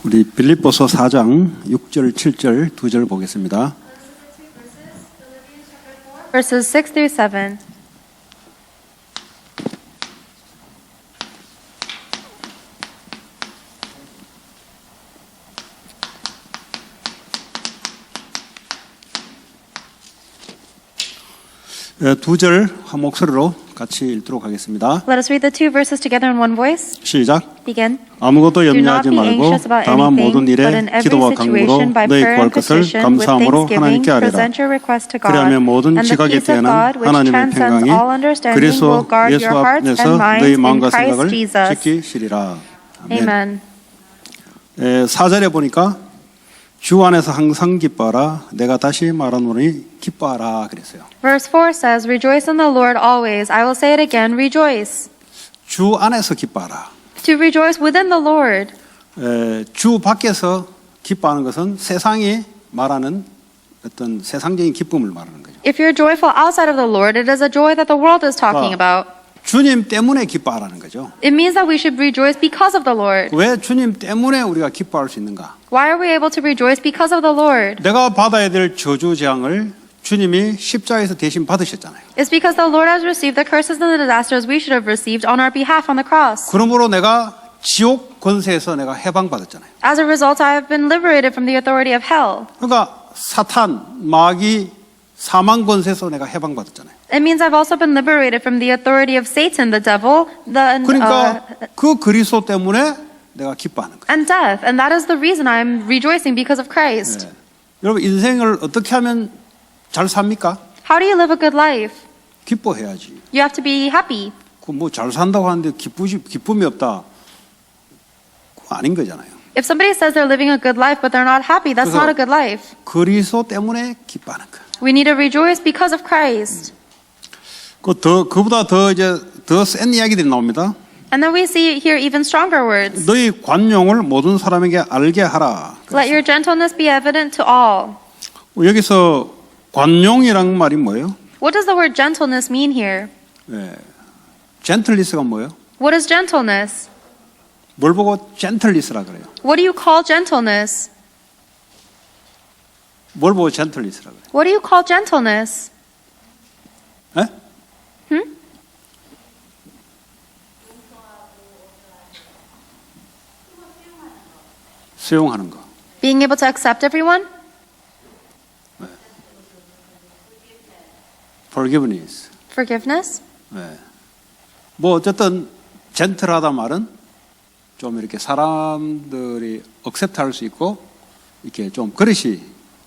우리 빌립보서 4장 6절, 7절 두 절 보겠습니다. Verses 6 through 7. 두 절 한 목소리로 같이 읽도록 하겠습니다. Let us read the two verses together in one voice. 시작. Begin. 아무것도 Do not 염려하지 be 말고 anxious about 다만 모든 anything, but in 일에 every 기도와 간구로 situation, by 너희 prayer 구할 and 것을 petition, with 감사함으로 thanksgiving, 하나님께 아뢰라. present your request to God, 그리하면 모든 and the 지각에 peace of 뛰어난 God, which 하나님의 transcends 평강이 all understanding, 그리스도 will guard 예수 your hearts 안에서 and minds 너희 in 마음과 Christ 생각을 Jesus. 지키시리라. 아멘. Amen. 4절에 보니까 주 안에서 항상 기뻐하라. 내가 다시 말하노니 기뻐하라 그랬어요. Verse 4 says, Rejoice in the Lord always. I will say it again, rejoice. 주 안에서 기뻐하라. To rejoice within the Lord. 주 밖에서 기뻐하는 것은 세상이 말하는 어떤 세상적인 기쁨을 말하는 거죠. If you're joyful outside of the Lord, it is a joy that the world is talking about. 주님 때문에 기뻐하라는 거죠. It means that we should rejoice because of the Lord. 왜 주님 때문에 우리가 기뻐할 수 있는가? Why are we able to rejoice because of the Lord? 내가 받아야 될 저주 재앙을 주님이 십자가에서 대신 받으셨잖아요. It's because the Lord has received the curses and the disasters we should have received on our behalf on the cross. 그러므로 내가 지옥 권세에서 내가 해방받았잖아요. As a result, I have been liberated from the authority of hell. 그러니까 사탄, 마귀, 사망 권세에서 내가 해방받았잖아요. It means I've also been liberated from the authority of Satan, the devil, 그러니까 그 그리스도 때문에 내가 기뻐하는 거예요. and death. And that is the reason I'm rejoicing because of Christ. 네. 여러분 인생을 어떻게 하면 잘 삽니까? How do you live a good life? 기뻐해야지. You have to be happy. 그 뭐 잘 산다고 하는데 기쁨이 없다. 그거 아닌 거잖아요. If somebody says they're living a good life but they're not happy, that's not a good life. 그리스도 때문에 기뻐하는 거예요. We need to rejoice because of Christ. 그보다 더 센 이야기들이 나옵니다. And then we see here even stronger words. 너희 관용을 모든 사람에게 알게 하라. Let your gentleness be evident to all. 여기서 관용이란 말이 뭐예요? What does the word gentleness mean here? 젠틀리스가 뭐예요? What is gentleness? 뭘 보고 젠틀리스라 그래요? What do you call gentleness? 뭘 보고 젠틀리스라 그래요? What do you call gentleness? 에? 수용하는 거. Being able to accept everyone? Forgiveness. Forgiveness? 뭐 어쨌든 젠틀하다 말은 좀 이렇게 사람들이 억셉트할 수 있고 이렇게 좀 그릇이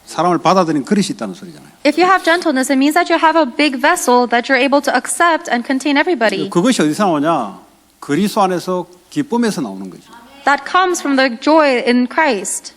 사람을 받아들이는 그릇이 있다는 소리잖아요. If you have gentleness, it means that you have a big vessel that you're able to accept and contain everybody. 그것이 어디서 나오냐? 그리스도 안에서 기쁨에서 나오는 거죠. That comes from the joy in Christ.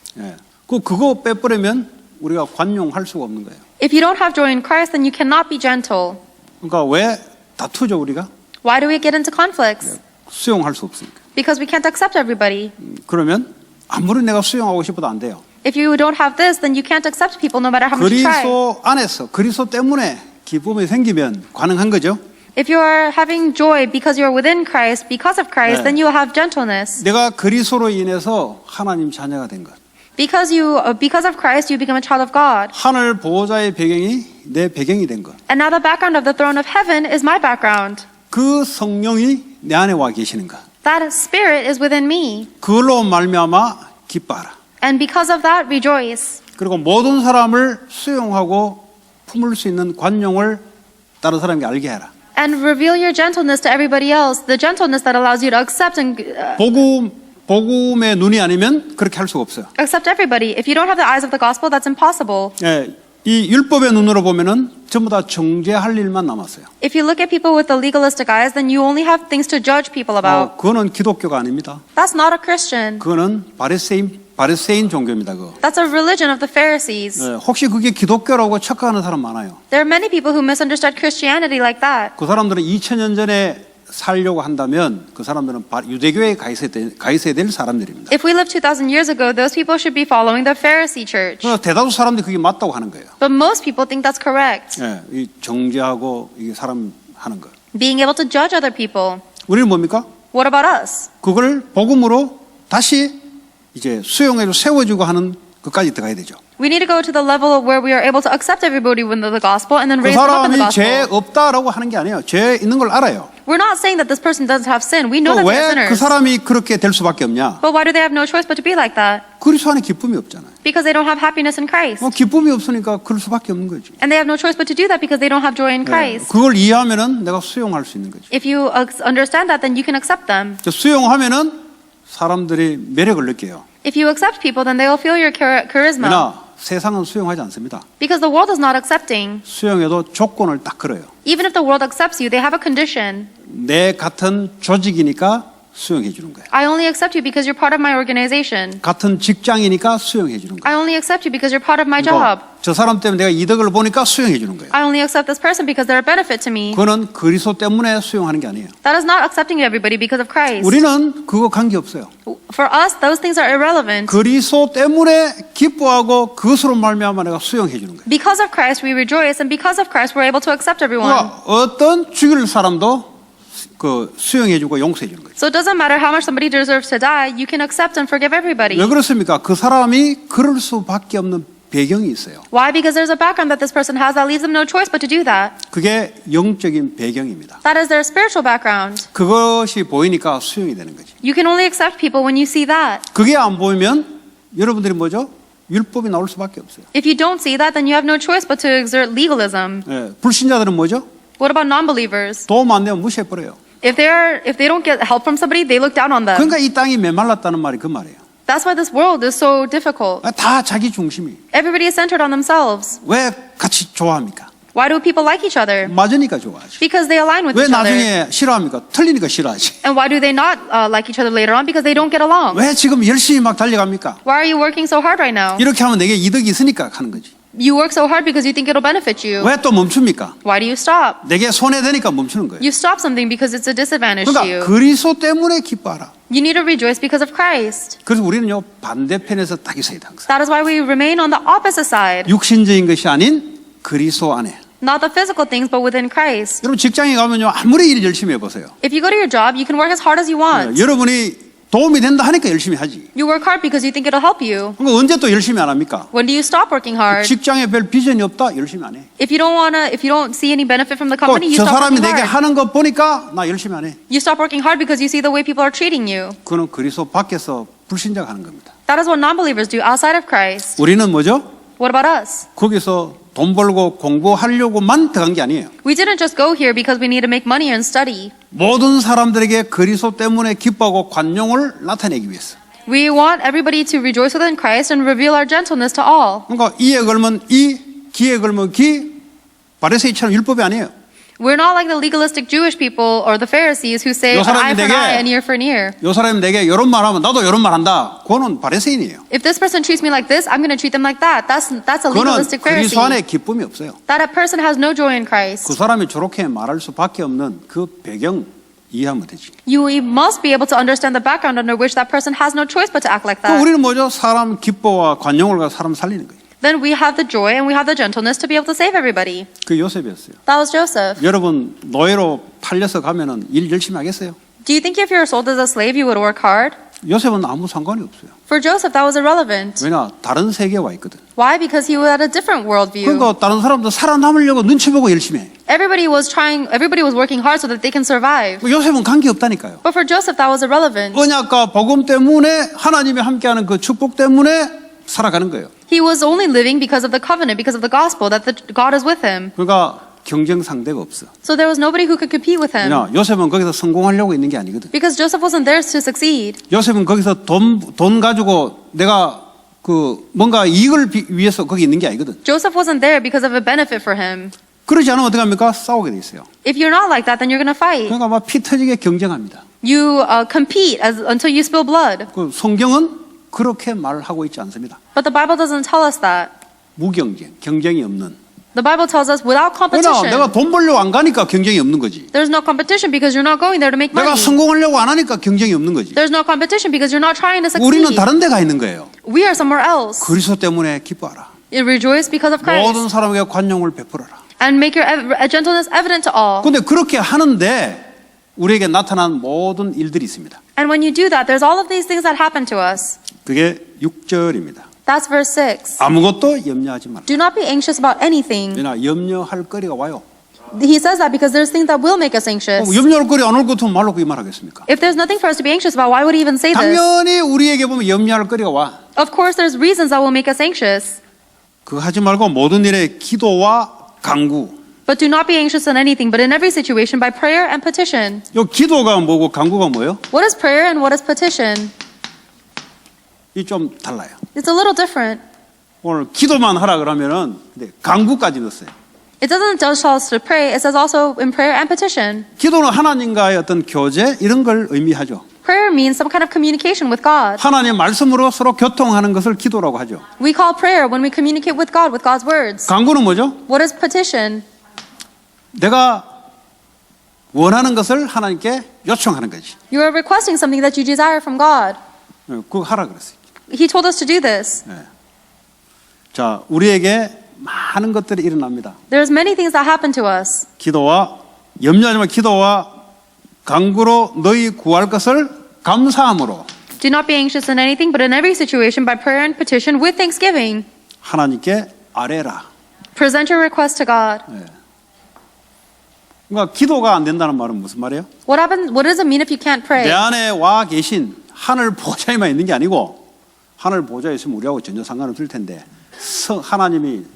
그거 빼버리면 우리가 관용할 수가 없는 거예요. If you don't have joy in Christ, then you cannot be gentle. 그러니까 왜 다투죠 우리가? Why do we get into conflicts? 수용할 수 없으니까. Because we can't accept everybody. 그러면 아무리 내가 수용하고 싶어도 안 돼요. If you don't have this, then you can't accept people no matter how much you try. 그리스도 안에서 그리스도 때문에 기쁨이 생기면 가능한 거죠. If you are having joy because you are within Christ, because of Christ, then you will have gentleness. 내가 그리스도로 인해서 하나님 자녀가 된 것. Because of Christ, you become a child of God. 하늘 보호자의 배경이 내 배경이 된 것. And now the background of the throne of heaven is my background. 그 성령이 내 안에 와 계시는 것. That spirit is within me. 그걸로 말미암아 기뻐하라. And because of that, rejoice. 그리고 모든 사람을 수용하고 품을 수 있는 관용을 다른 사람에게 알게 해라. And reveal your gentleness to everybody else, the gentleness that allows you to accept and 복음의 눈이 아니면 그렇게 할 수가 없어요. accept everybody. If you don't have the eyes of the gospel, that's impossible. 이 율법의 눈으로 보면은 전부 다 정죄할 일만 남았어요. If you look at people with the legalistic eyes, then you only have things to judge people about. 그거는 기독교가 아닙니다. That's not a Christian. 그거는 바리새인 종교입니다. 그거. That's a religion of the Pharisees. 혹시 그게 기독교라고 착각하는 사람 많아요. There are many people who misunderstood Christianity like that. 그 사람들은 2000년 전에 살려고 한다면 그 사람들은 유대교에 가 있어야 될 사람들입니다. If we lived 2,000 years ago, those people should be following the Pharisee church. 그러나 대다수 사람들이 그게 맞다고 하는 거예요. But most people think that's correct. 이 정죄하고 이게 사람 하는 거. Being able to judge other people. 우리는 뭡니까? What about us? 그걸 복음으로 다시 이제 수용해서 세워주고 하는 것까지 들어가야 되죠. We need to go to the level of where we are able to accept everybody within the gospel and then 그 raise them up in the 사람이 죄 gospel. 없다라고 하는 게 아니에요. 죄 있는 걸 알아요. We're not saying that this person doesn't have sin. We know that they're 왜 그 sinners. 사람이 그렇게 될 수밖에 없냐? But why do they have no choice but to be like that? 그리스도 안에 기쁨이 없잖아요. Because they don't have happiness in Christ. 기쁨이 없으니까 그럴 수밖에 없는 거죠. And they have no choice but to do that because they don't have joy in Christ. 그걸 이해하면은 내가 수용할 수 있는 거죠. If you understand that, then you can accept them. 수용하면은 사람들이 매력을 느껴요. If you accept people, then they will feel your charisma. 그러나 세상은 수용하지 않습니다. Because the world is not accepting. 수용해도 조건을 딱 걸어요. Even if the world accepts you, they have a condition. 내 같은 조직이니까 수용해 주는 거예요. I only accept you because you're part of my organization. 같은 직장이니까 수용해 주는 거예요. I only accept you because you're part of my job. 저 사람 때문에 내가 이득을 보니까 수용해 주는 거예요. I only accept this person because they're a benefit to me. 그거는 그리스도 때문에 수용하는 게 아니에요. That is not accepting everybody because of Christ. 우리는 그거 관계없어요. For us, those things are irrelevant. 그리스도 때문에 기뻐하고 그것으로 말미암아 내가 수용해 주는 거예요. Because of Christ, we rejoice, and because of Christ, we're able to accept everyone. 그러니까 어떤 죽일 사람도 그 수용해 주고 용서해 주는 거예요. So it doesn't matter how much somebody deserves to die, you can accept and forgive everybody. 왜 그렇습니까? 그 사람이 그럴 수밖에 없는 배경이 있어요. Why? Because there's a background that this person has that leaves them no choice but to do that. 그게 영적인 배경입니다. That is their spiritual background. 그것이 보이니까 수용이 되는 거지. You can only accept people when you see that. 그게 안 보이면 여러분들이 뭐죠? 율법이 나올 수밖에 없어요. If you don't see that, then you have no choice but to exert legalism. 불신자들은 뭐죠? What about non-believers? 도움 안 되면 무시해버려요. If they don't get help from somebody, they look down on them. 그러니까 이 땅이 메말랐다는 말이 그 말이에요. That's why this world is so difficult. 다 자기 중심이. Everybody is centered on themselves. 왜 같이 좋아합니까? Why do people like each other? 맞으니까 좋아하죠. Because they align with 왜 each other. 나중에 싫어합니까? 틀리니까 싫어하지. And why do they not like each other later on? Because they don't get along. 왜 지금 열심히 막 달려갑니까? Why are you working so hard right now? 이렇게 하면 내게 이득이 있으니까 하는 거지. You work so hard because you think it'll benefit you. 왜 또 멈춥니까? Why do you stop? 내게 손해되니까 멈추는 거예요. You stop something because it's a disadvantage to you. 그러니까 그리스도 때문에 기뻐하라. You need to rejoice because of Christ. 그래서 우리는요 반대편에서 딱 있어야 돼 항상. That is why we remain on the opposite side. 육신적인 것이 아닌 그리스도 안에. Not the physical things, but within Christ. 여러분 직장에 가면요 아무리 일 열심히 해보세요. If you go to your job, you can work as hard as you want. 여러분이 도움이 된다 하니까 열심히 하지. You work hard because you think it'll help you. 그러니까 언제 또 열심히 안 합니까? When do you stop working hard? 직장에 별 비전이 없다 열심히 안 해. If you don't see any benefit from the 또 company, you 저 stop 사람이 working 내게 hard. 하는 거 보니까 나 열심히 안 해. You stop working hard because you see the way people are treating you. 그거는 그리스도 밖에서 불신자가 하는 겁니다. That is what non-believers do outside of Christ. 우리는 뭐죠? What about us? 거기서 돈 벌고 공부하려고만 들어간 게 아니에요. We didn't just go here because we need to make money and study. 모든 사람들에게 그리스도 때문에 기뻐하고 관용을 나타내기 위해서. We want everybody to rejoice within Christ and reveal our gentleness to all. 그러니까 이에 걸면 이, 기에 걸면 기, 바리새인처럼 율법이 아니에요. We're not like the legalistic Jewish people or the Pharisees who say 요 an 사람이 eye for an 내게- eye and ear for an ear. 요 사람이 내게 이런 말 하면 나도 이런 말 한다. 그거는 바리새인이에요. If this person treats me like this, I'm going to treat them like that. That's a 그거는 legalistic 그리스도 안에 Pharisee. 기쁨이 없어요. That a person has no joy in Christ. 그 사람이 저렇게 말할 수밖에 없는 그 배경 이해하면 되지. You must be able to understand the background under which that person has no choice but to act like 그럼 that. 우리는 뭐죠? 사람 기뻐와 관용을 가서 사람 살리는 거예요. Then we have the joy and we have the gentleness to be able to save everybody. 그 요셉이었어요. That was Joseph. 여러분 노예로 팔려서 가면은 일 열심히 하겠어요? Do you think if you were sold as a slave, you would work hard? 요셉은 아무 상관이 없어요. For Joseph, that was irrelevant. 왜냐? 다른 세계에 와 있거든. Why? Because he had a different worldview. 그러니까 다른 사람도 살아남으려고 눈치 보고 열심히 해. Everybody was working hard so that they can survive. 요셉은 관계 없다니까요. But for Joseph, that was irrelevant. 언약과 복음 때문에 하나님이 함께하는 그 축복 때문에 살아가는 거예요. He was only living because of the covenant, because of the gospel, that God is with him. 그러니까 경쟁 상대가 없어. So there was nobody who could compete with him. 왜냐? 요셉은 거기서 성공하려고 있는 게 아니거든. Because Joseph wasn't there to succeed. 요셉은 거기서 돈 가지고 내가 그 뭔가 이익을 위해서 거기 있는 게 아니거든. Joseph wasn't there because of a benefit for him. 그러지 않으면 어떻게 합니까? 싸우게 돼 있어요. If you're not like that, then you're going to fight. 그러니까 막 피 터지게 경쟁합니다. You compete until you spill blood. 그 성경은 그렇게 말하고 있지 않습니다. But the Bible doesn't tell us that. 무경쟁, 경쟁이 없는. The Bible tells us without 왜냐? competition. 내가 돈 벌려고 안 가니까 경쟁이 없는 거지. There's no competition because you're not going there to make 내가 money. 성공하려고 안 하니까 경쟁이 없는 거지. There's no competition because you're not trying to 우리는 succeed. 다른 데 가 있는 거예요. We are somewhere else. 그리스도 때문에 기뻐하라. You rejoice because of 모든 Christ. 사람에게 관용을 베풀어라. And make your gentleness evident to all. 근데 그렇게 하는데 우리에게 나타난 모든 일들이 있습니다. And when you do that, there's all of these things that happen to us. 그게 6절입니다. That's verse 6. 아무것도 염려하지 말라. Do not be anxious about anything. 왜냐 염려할 거리가 와요. He says that because there's things that will make us anxious. 염려할 거리 안 올 것 같으면 말로 그게 말하겠습니까? If there's nothing for us to be anxious about, why would he even say this? 당연히 우리에게 보면 염려할 거리가 와. Of course, there's reasons that will make us anxious. 그거 하지 말고 모든 일에 기도와 간구. But do not be anxious in anything, but in every situation by prayer and petition. 요 기도가 뭐고 간구가 뭐예요? What is prayer and what is petition? 이 좀 달라요. It's a little different. 오늘 기도만 하라 그러면은 근데 간구까지 넣었어요. It doesn't just tell us to pray, it says also in prayer and petition. 기도는 하나님과의 어떤 교제 이런 걸 의미하죠. Prayer means some kind of communication with God. 하나님 말씀으로 서로 교통하는 것을 기도라고 하죠. We call prayer when we communicate with God with God's words. 간구는 뭐죠? What is petition? 내가 원하는 것을 하나님께 요청하는 거지. You are requesting something that you desire from God. 그거 하라 그랬어요. He told us to do this. 자, 우리에게 많은 것들이 일어납니다. There's many things that happen to us. 기도와 염려하지 마. 기도와 간구로 너희 구할 것을 감사함으로 Do not be anxious in anything, but in every situation by prayer and petition with thanksgiving. 하나님께 아뢰라. Present your request to God. 그러니까 기도가 안 된다는 말은 무슨 말이에요? What does it mean if you can't 내 pray? 안에 와 계신 하늘 보좌에만 있는 게 아니고 하늘 보좌에 있으면 우리하고 전혀 상관없을 텐데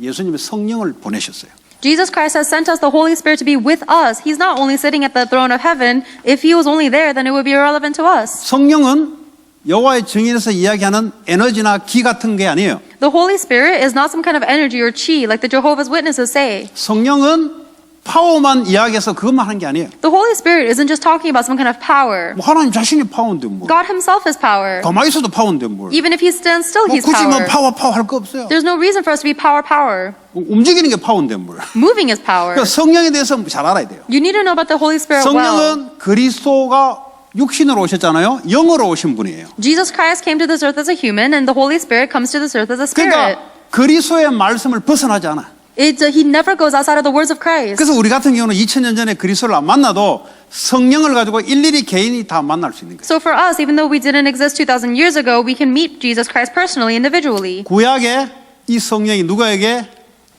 예수님이 성령을 보내셨어요. Jesus Christ has sent us the Holy Spirit to be with us. He's not only sitting at the throne of heaven. If he was only there, then it would be irrelevant to us. 성령은 여호와의 증인에서 이야기하는 에너지나 기 같은 게 아니에요. The Holy Spirit is not some kind of energy or chi like the Jehovah's Witnesses say. 성령은 파워만 이야기해서 그것만 하는 게 아니에요. The Holy Spirit isn't just talking about some kind of power. 뭐 하나님 자신이 파워인데 뭐. God himself is power. 가만히 있어도 파워인데 뭘. Even if he stands still, 뭐 he's 굳이 뭐 power. 파워 할 거 없어요. There's no reason for us to be power. 움직이는 게 파워인데 뭘. Moving is power. 그러니까 성령에 대해서 잘 알아야 돼요. You need to know about the Holy Spirit well. 성령은 그리스도가 육신으로 오셨잖아요. 영으로 오신 분이에요. Jesus Christ came to this earth as a human, and the Holy Spirit comes to this earth as a spirit. 그러니까 그리스도의 말씀을 벗어나지 않아. He never goes outside of the words of Christ. 그래서 우리 같은 경우는 2000년 전에 그리스도를 안 만나도 성령을 가지고 일일이 개인이 다 만날 수 있는 거예요. So for us, even though we didn't exist 2,000 years ago, we can meet Jesus Christ personally, individually. 구약에 이 성령이 누구에게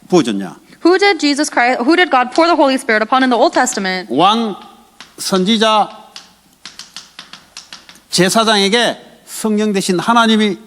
부어졌냐? Who did God pour the Holy Spirit upon in the Old Testament? 왕, 선지자, 제사장에게 성령 대신 하나님이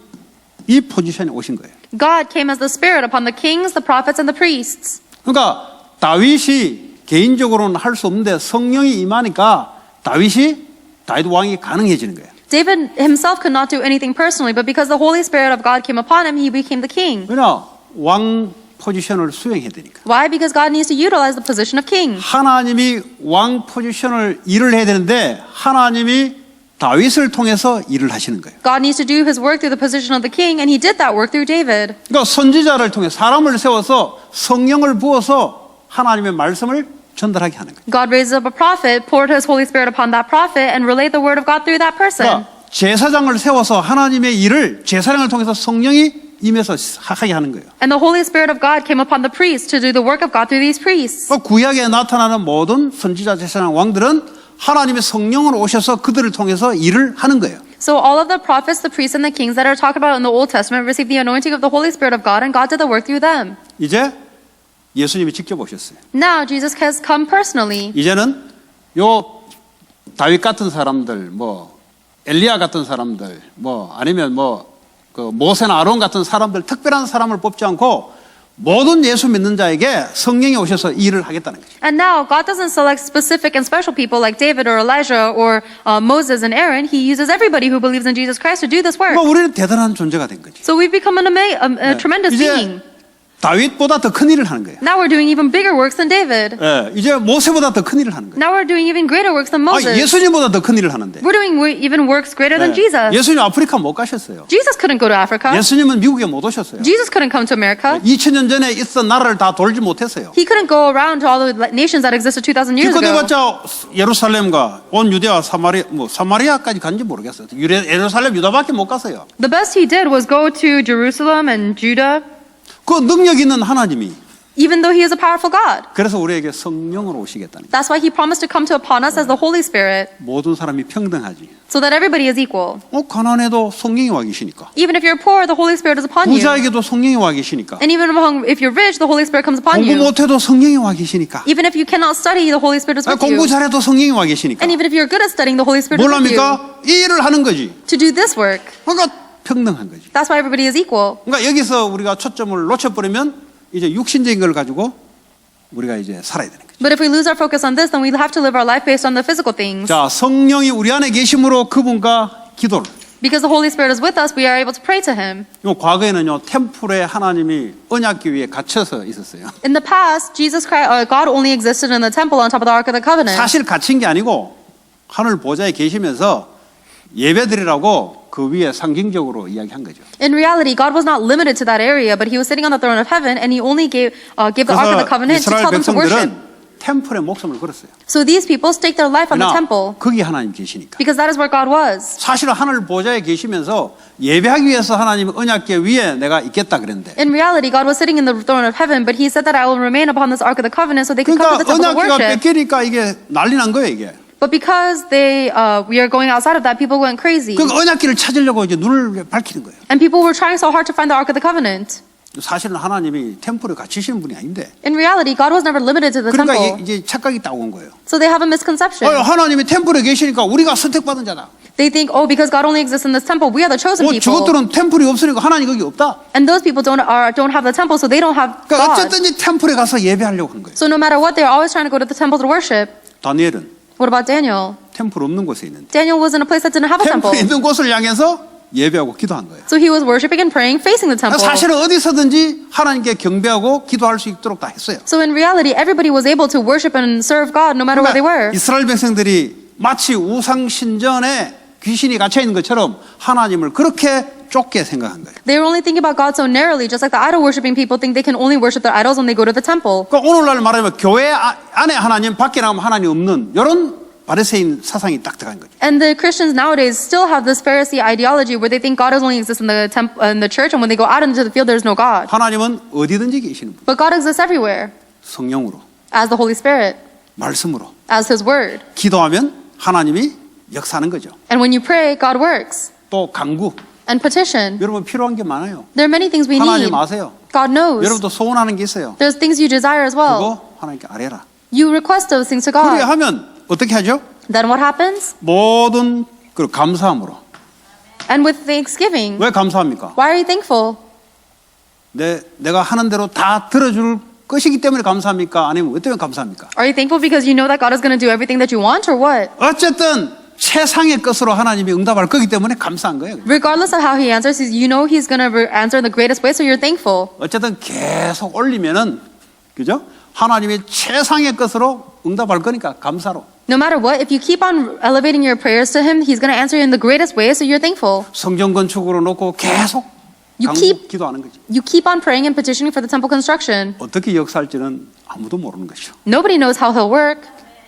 이 포지션에 오신 거예요. God came as the Spirit upon the kings, the prophets, and the priests. 그러니까 다윗이 개인적으로는 할 수 없는데 성령이 임하니까 다윗 왕이 가능해지는 거예요. David himself could not do anything personally, but because the Holy Spirit of God came upon him, he became the king. 왜냐? 왕 포지션을 수행해야 되니까. Why? Because God needs to utilize the position of king. 하나님이 왕 포지션을 일을 해야 되는데 하나님이 다윗을 통해서 일을 하시는 거예요. God needs to do his work through the position of the king, and he did that work through David. 그러니까 선지자를 통해 사람을 세워서 성령을 부어서 하나님의 말씀을 전달하게 하는 거예요. God raised up a prophet, poured his Holy Spirit upon that prophet, and relayed the word of God through that person. 그러니까 제사장을 세워서 하나님의 일을 제사장을 통해서 성령이 임해서 하게 하는 거예요. And the Holy Spirit of God came upon the priests to do the work of God through these priests. 그러니까 구약에 나타나는 모든 선지자, 제사장, 왕들은 하나님의 성령으로 오셔서 그들을 통해서 일을 하는 거예요. So all of the prophets, the priests, and the kings that are talked about in the Old Testament received the anointing of the Holy Spirit of God, and God did the work through them. 이제 예수님이 직접 오셨어요. Now Jesus has come personally. 이제는 요 다윗 같은 사람들, 뭐 엘리야 같은 사람들, 뭐 아니면 뭐 그 모세나 아론 같은 사람들, 특별한 사람을 뽑지 않고 모든 예수 믿는 자에게 성령이 오셔서 일을 하겠다는 거죠. And now God doesn't select specific and special people like David or Elijah or Moses and Aaron. He uses everybody who believes in Jesus Christ to do this work. 그러니까 우리는 대단한 존재가 된 거지. So we've become a tremendous being. 이제 다윗보다 더 큰 일을 하는 거예요. Now we're doing even bigger works than David. 예, 이제 모세보다 더 큰 일을 하는 거예요. Now we're doing even greater works than Moses. 예수님보다 더 큰 일을 하는데. We're doing even works greater than Jesus. 예수님 아프리카 못 가셨어요. Jesus couldn't go to Africa. 예수님은 미국에 못 오셨어요. Jesus couldn't come to America. 2000년 전에 있던 나라를 다 돌지 못했어요. He couldn't go around to all the nations that existed 2,000 years 기껏 ago. 해봤자 예루살렘과 온 유대와 사마리아까지 간지 모르겠어요. 예루살렘 유다밖에 못 갔어요. The best he did was go to Jerusalem and Judah. 그 능력 있는 하나님이 even though he is a powerful God. 그래서 우리에게 성령으로 오시겠다는 거예요. That's why he promised to come to upon us as the Holy Spirit, 모든 사람이 평등하지. so that everybody is equal. 가난해도 성령이 와 계시니까. Even if you're poor, the Holy Spirit is upon you. 부자에게도 성령이 와 계시니까. And even if you're rich, the Holy Spirit comes upon 공부 you. 못해도 성령이 와 계시니까. Even if you cannot study, the Holy Spirit is with 공부 you. 잘해도 성령이 와 계시니까. And even if you're good at studying, the Holy Spirit is with you. 뭘합니까? 이 일을 하는 거지. To do this work. 그러니까 평등한 거지. That's why everybody is equal. 그러니까 여기서 우리가 초점을 놓쳐버리면 이제 육신적인 걸 가지고 우리가 이제 살아야 되는 거죠. But if we lose our focus on this, then we have to live our life based on the physical things. 자, 성령이 우리 안에 계심으로 그분과 기도를. Because the Holy Spirit is with us, we are able to pray to Him. 과거에는요, 템플에 하나님이 언약궤 위에 갇혀서 있었어요. In the past, God only existed in the temple on top of the Ark of the Covenant. 사실 갇힌 게 아니고 하늘 보좌에 계시면서 예배드리라고 그 위에 상징적으로 이야기한 거죠. In reality, God was not limited to that area, but He was sitting on the throne of heaven, and He only gave the Ark of the 그래서 Covenant to 이스라엘 tell them to worship. 백성들은 템플에 목숨을 걸었어요. So these people staked their life on the 그러나 temple 거기 하나님 계시니까. because that is where God was. 사실 하늘 보좌에 계시면서 예배하기 위해서 하나님 언약궤 위에 내가 있겠다 그랬는데. In reality, God was sitting in the throne of heaven, but He said that I will remain upon this Ark of the Covenant so they could come to 그러니까 the temple to 언약궤가 worship. 뺏기니까 이게 난리 난 거예요, 이게. But because we are going outside of that, people went crazy. 그러니까 언약궤를 찾으려고 이제 눈을 밝히는 거예요. And people were trying so hard to find the Ark of the Covenant. 사실은 하나님이 템플에 갇히시는 분이 아닌데. In reality, God was never limited to the 그러니까 temple. 이제 착각이 딱 온 거예요. So they have a misconception. 하나님이 템플에 계시니까 우리가 선택받은 자다. They think, oh, because God only exists in this temple, we are the chosen people. 저것들은 템플이 없으니까 하나님 거기 없다. And those people don't have the temple, so they don't have 그러니까 God. 어쨌든지 템플에 가서 예배하려고 하는 거예요. So no matter what, they're always trying to go to the temple to worship. 다니엘은 What about Daniel? 템플 없는 곳에 있는데 Daniel was in a place that didn't have a temple. 템플 있는 곳을 향해서 예배하고 기도한 거예요. So he was worshiping and praying facing the temple. 사실은 어디서든지 하나님께 경배하고 기도할 수 있도록 다 했어요. So in reality, everybody was able to worship and serve God no matter where they were. 이스라엘 백성들이 마치 우상 신전에 귀신이 갇혀 있는 것처럼 하나님을 그렇게 좁게 생각한 거예요. They were only thinking about God so narrowly, just like the idol worshiping people think they can only worship their idols when they go to the temple. 그러니까 오늘날 말하면 교회 안에 하나님, 밖에 나가면 하나님 없는 이런 바리새인 사상이 딱 들어간 거죠. And the Christians nowadays still have this Pharisee ideology where they think God only exists in the in the church, and when they go out into the field, there's no God. 하나님은 어디든지 계시는 분. But God exists everywhere, 성령으로, as the Holy Spirit, 말씀으로 as His Word. 기도하면 하나님이 역사하는 거죠. And when you pray, God works. 또 간구. And petition. 여러분 필요한 게 많아요. There are many things we need. 하나님 아세요. God knows. 여러분도 소원하는 게 있어요. There's things you desire as well. 그거 하나님께 아뢰라. You request those things to 그래 God. 하면 어떻게 하죠? Then what happens? 모든 그 감사함으로. And with thanksgiving. 왜 감사합니까? Why are you thankful? 내가 하는 대로 다 들어줄 것이기 때문에 감사합니까? 아니면 왜 때문에 감사합니까? Are you thankful because you know that God is going to do everything that you want, or what? 어쨌든 최상의 것으로 하나님이 응답할 거기 때문에 감사한 거예요. Regardless of how He answers, you know He's going to answer in the greatest way, so you're thankful. 어쨌든 계속 올리면은 그죠? 하나님이 최상의 것으로 응답할 거니까 감사로. No matter what, if you keep on elevating your prayers to Him, He's going to answer you in the greatest way, so you're thankful. 성전 건축으로 놓고 계속 기도하는 거죠. You keep on praying and petitioning for the temple construction. 어떻게 역사할지는 아무도 모르는 것이죠. Nobody knows how He'll work.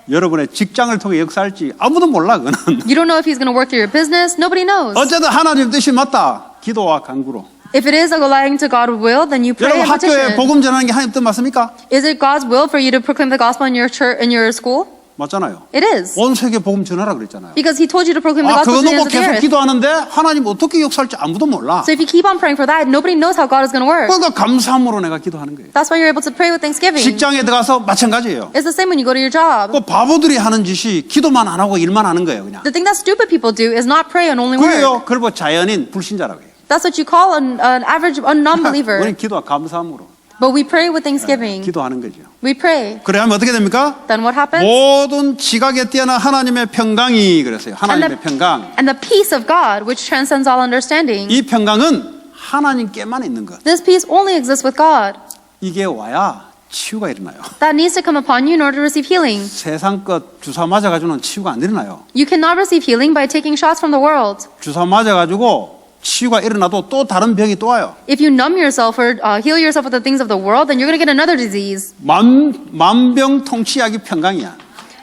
여러분의 직장을 통해 역사할지 아무도 몰라 그는. You don't know if He's going to work through your business. Nobody knows. 어쨌든 하나님 뜻이 맞다. 기도와 간구로. If it is aligning to God's will, then you pray 여러분 and 학교에 petition. 복음 전하는 게 하나님 뜻 맞습니까? Is it God's will for you to proclaim the gospel in your church, in your school? 맞잖아요. It is. 온 세계 복음 전하라 그랬잖아요. Because He told you to proclaim the 그거 gospel to the 놓고 ends of the 계속 earth. 기도하는데 하나님 어떻게 역사할지 아무도 몰라. So if you keep on praying for that, nobody knows how God is going to work. 그러니까 감사함으로 내가 기도하는 거예요. That's why you're able to pray with thanksgiving. 직장에 들어가서 마찬가지예요. It's the same when you go to your job. 그 바보들이 하는 짓이 기도만 안 하고 일만 하는 거예요, 그냥. The thing that stupid people do is not pray and only work. 그래요. 그걸 뭐 자연인 불신자라고 해요. That's what you call an average non-believer. 우리는 기도와 감사함으로 But we pray with thanksgiving. 기도하는 거죠. We pray. 그래 하면 어떻게 됩니까? Then what happens? 모든 지각에 뛰어난 하나님의 평강이 그랬어요. 하나님의 평강. And the peace of God, which transcends all understanding. 이 평강은 하나님께만 있는 것. This peace only exists with God. 이게 와야 치유가 일어나요. That needs to come upon you in order to receive healing. 세상 것 주사 맞아가지고는 치유가 안 일어나요. You cannot receive healing by taking shots from the world. 주사 맞아가지고 치유가 일어나도 또 다른 병이 또 와요. If you numb yourself or heal yourself with the things of the world, then you're going to get another disease. 만병통치약이 평강이야.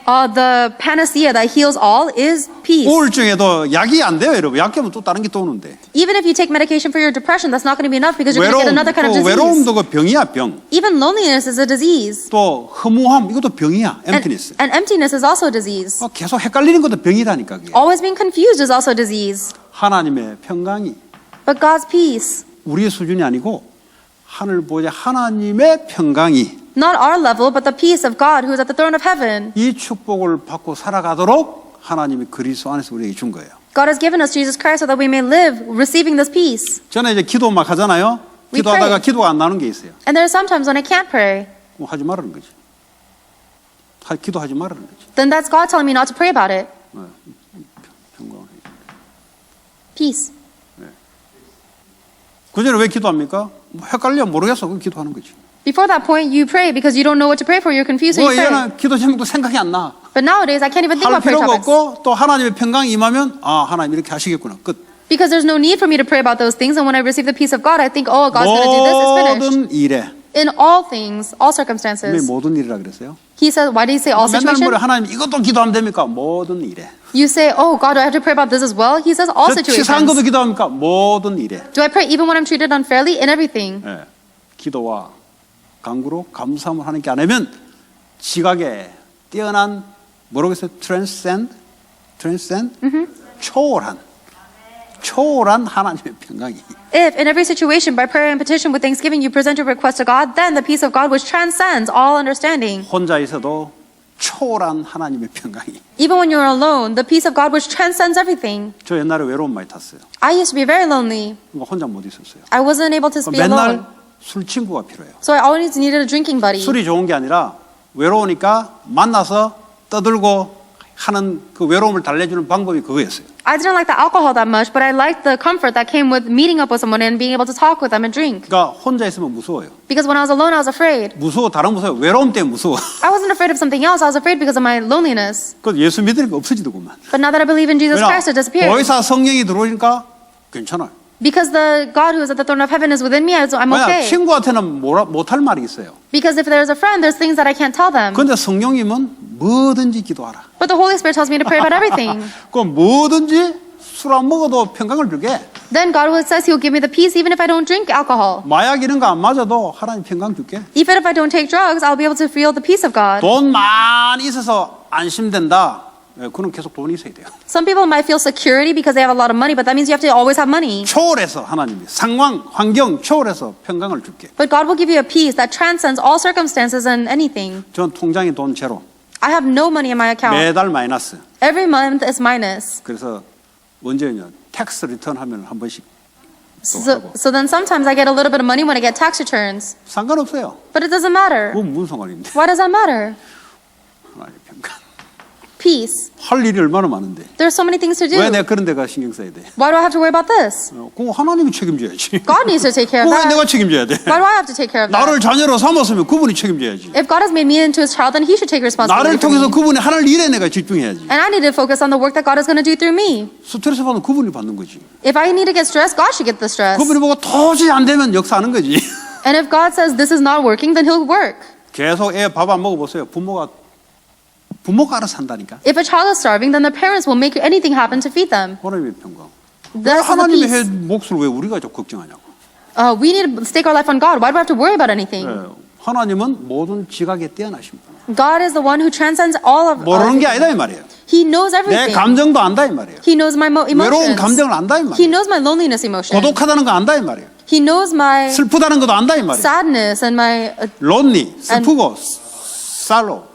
the panacea that heals all is peace. 우울증에도 약이 안 돼요, 여러분. 약 깨면 또 다른 게 또 오는데. Even if you take medication for your depression, that's not going to be enough because you're going to get 외로움, another kind of 또 disease. 외로움도 그 병이야, 병. Even loneliness is a disease. 또 허무함, 이것도 병이야, emptiness. And emptiness is also a disease. 계속 헷갈리는 것도 병이라니까, 그게. Always being confused is also a disease. 하나님의 평강이 But God's peace, 우리의 수준이 아니고 하늘 보좌 하나님의 평강이 not our level, but the peace of God who is at the throne of heaven. 이 축복을 받고 살아가도록 하나님이 그리스도 안에서 우리에게 준 거예요. God has given us Jesus Christ so that we may live receiving this peace. 저는 이제 기도 막 하잖아요. We 기도하다가 pray. 기도가 안 나는 게 있어요. And there are some times when I can't pray. 뭐 하지 말라는 거지. 기도하지 말라는 거지. Then that's God telling me not to pray about it. 평강. Peace. 그전에 왜 기도합니까? 뭐 헷갈려 모르겠어. 그 기도하는 거지. Before that point, you pray because you don't know what to pray for. You're confused, so 뭐 you pray. 이제는 기도 제목도 생각이 안 나. But nowadays, I can't even think 할 about prayer 필요가 topics. 없고 또 하나님의 평강이 임하면 아 하나님 이렇게 하시겠구나. 끝. Because there's no need for me to pray about those things. And when I receive the peace of God, I think, oh, God's going to do this. It's finished. 모든 일에. In all things, all 왜 circumstances. 모든 일이라 그랬어요? He says, why did he say all 맨날 situations? 뭐래 하나님 이것도 기도하면 됩니까? 모든 일에. You say, oh, God, do I have to pray about this as well? He says all 치사한 것도 situations. 기도합니까? 모든 일에. Do I pray even when I'm treated unfairly? In everything. 예. 기도와 간구로 감사함을 하는 게 아니면 지각에 뛰어난 뭐라고 했어요? transcend? 초월한 하나님의 평강이 If in every situation, by prayer and petition with thanksgiving, you present your request to God, then the peace of God which transcends all understanding. 혼자 있어도 초월한 하나님의 평강이. Even when you're alone, the peace of God which transcends everything. 저 옛날에 외로움 많이 탔어요. I used to be very lonely. 그러니까 혼자 못 있었어요. I wasn't able to be 맨날 alone. 술 친구가 필요해요. So I always needed a drinking buddy. 술이 좋은 게 아니라 외로우니까 만나서 떠들고 하는 그 외로움을 달래주는 방법이 그거였어요. I didn't like the alcohol that much, but I liked the comfort that came with meeting up with someone and being able to talk with them and drink. 그러니까 혼자 있으면 무서워요. Because when I was alone, I was afraid. 다른 무서워요. 외로움 때문에 무서워. I wasn't afraid of something else. I was afraid because of my loneliness. 그 예수 믿으니까 없어지더구만. But now that I believe in Jesus Christ, it disappeared. 보혜사 성령이 들어오니까 괜찮아요. Because the God who is at the throne of heaven is within me, I'm 왜냐 okay. 친구한테는 못할 말이 있어요. Because if there's a friend, there's things that I can't tell them. 그런데 성령님은 뭐든지 기도하라. But the Holy Spirit tells me to pray about everything. 그 뭐든지 술 안 먹어도 평강을 주게. Then God says He'll give me the peace even if I don't drink alcohol. 마약 이런 거 안 맞아도 하나님 평강 줄게. Even if I don't take drugs, I'll be able to feel the peace of God. 돈 많이 있어서 안심된다. 그는 계속 돈이 있어야 돼요. Some people might feel security because they have a lot of money, but that means you have to always have money. 초월해서 하나님이 상황, 환경 초월해서 평강을 줄게. But God will give you a peace that transcends all circumstances and anything. 전 통장에 돈 제로. I have no money in my account. 매달 마이너스. Every month is minus. 그래서 언제냐 텍스 리턴 하면 한 번씩 So then sometimes I get a little bit of money when I get tax returns. 상관없어요. But it doesn't matter. 그건 무슨 상관인데. Why does that matter? 하나님 평강. Peace. 할 일이 얼마나 많은데. There's so many things to do. 왜 내가 그런 데가 신경 써야 돼? Why do I have to worry about this? 그거 하나님이 책임져야지. God needs to take care of 그거 왜 that. 내가 책임져야 돼? Why do I have to take care of that? 나를 자녀로 삼았으면 그분이 책임져야지. If God has made me into His child, then He should take 나를 responsibility for 통해서 me. 그분이 하늘 일에 내가 집중해야지. And I need to focus on the work that God is going to do through me. 스트레스 받으면 그분이 받는 거지. If I need to get stressed, God should get the stress. 그분이 보고 도저히 안 되면 역사하는 거지. And if God says this is not working, then He'll work. 계속 애 밥 안 먹어보세요. 부모가 알아서 한다니까. If a child is starving, then the parents will make anything happen to feed them. 하나님의 평강. That's the 하나님의 peace. 몫을 왜 우리가 좀 걱정하냐고. We need to stake our life on God. Why do we have to worry about anything? 하나님은 모든 지각에 뛰어나신 분. God is the one who transcends all of 모르는 게 아니다 이 말이에요. He knows 내 everything. 감정도 안다 이 말이에요. He knows my 외로운 emotions. 감정을 안다 이 He 말이에요. knows my loneliness emotion. 고독하다는 거 안다 이 말이에요. He knows my 슬프다는 것도 안다 이 말이에요. sadness and my 론리, 슬프고, 살로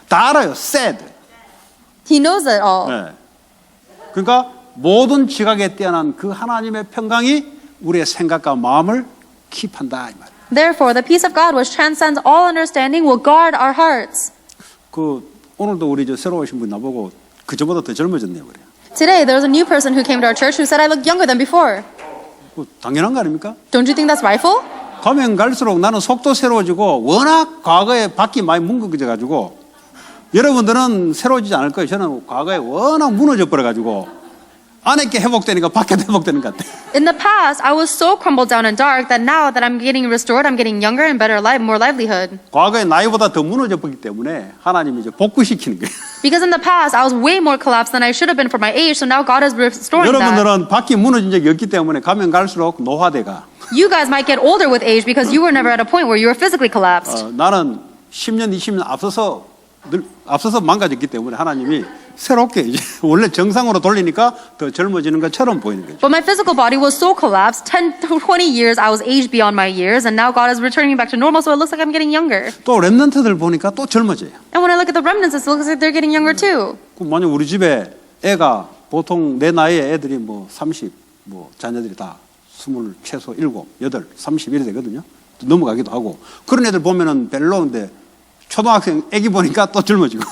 다 알아요. sad. He knows it all. 네. 그러니까 모든 지각에 뛰어난 그 하나님의 평강이 우리의 생각과 마음을 킵한다 이 말이에요. Therefore, the peace of God, which transcends all understanding, will guard our hearts. 그 오늘도 우리 저 새로 오신 분 나보고 그 전보다 더 젊어졌네요 그래요. Today, there was a new person who came to our church who said I look younger than before. 당연한 거 아닙니까? Don't you think that's rightful? 가면 갈수록 나는 속도 새로워지고 워낙 과거에 바퀴 많이 뭉개져 가지고 여러분들은 새로워지지 않을 거예요. 저는 과거에 워낙 무너져 버려 가지고 안에 게 회복되니까 밖에도 회복되는 것 같아. In the past, I was so crumbled down and dark that now that I'm getting restored, I'm getting younger and better life, more livelihood. 과거에 나이보다 더 무너져 버기 때문에 하나님이 이제 복구시키는 거예요. Because in the past, I was way more collapsed than I should have been for my age, so now God is restoring that. 여러분들은 밖이 무너진 적이 없기 때문에 가면 갈수록 노화돼가. You guys might get older with age because you were never at a point where you were physically collapsed. 나는 10년, 20년 앞서서 망가졌기 때문에 하나님이 새롭게 이제 원래 정상으로 돌리니까 더 젊어지는 것처럼 보이는 거죠. But my physical body was so collapsed, 10 to 20 years, I was aged beyond my years, and now God is returning me back to normal, so it looks like I'm getting younger. 또 렘넌트들 보니까 또 젊어져요. And when I look at the remnants, it looks like they're getting younger too. 그럼 만약 우리 집에 애가 보통 내 나이에 애들이 뭐 30, 뭐 자녀들이 다 20, 최소 7, 8, 31이 되거든요. 넘어가기도 하고 그런 애들 보면은 별로인데 초등학생 애기 보니까 또 젊어지고.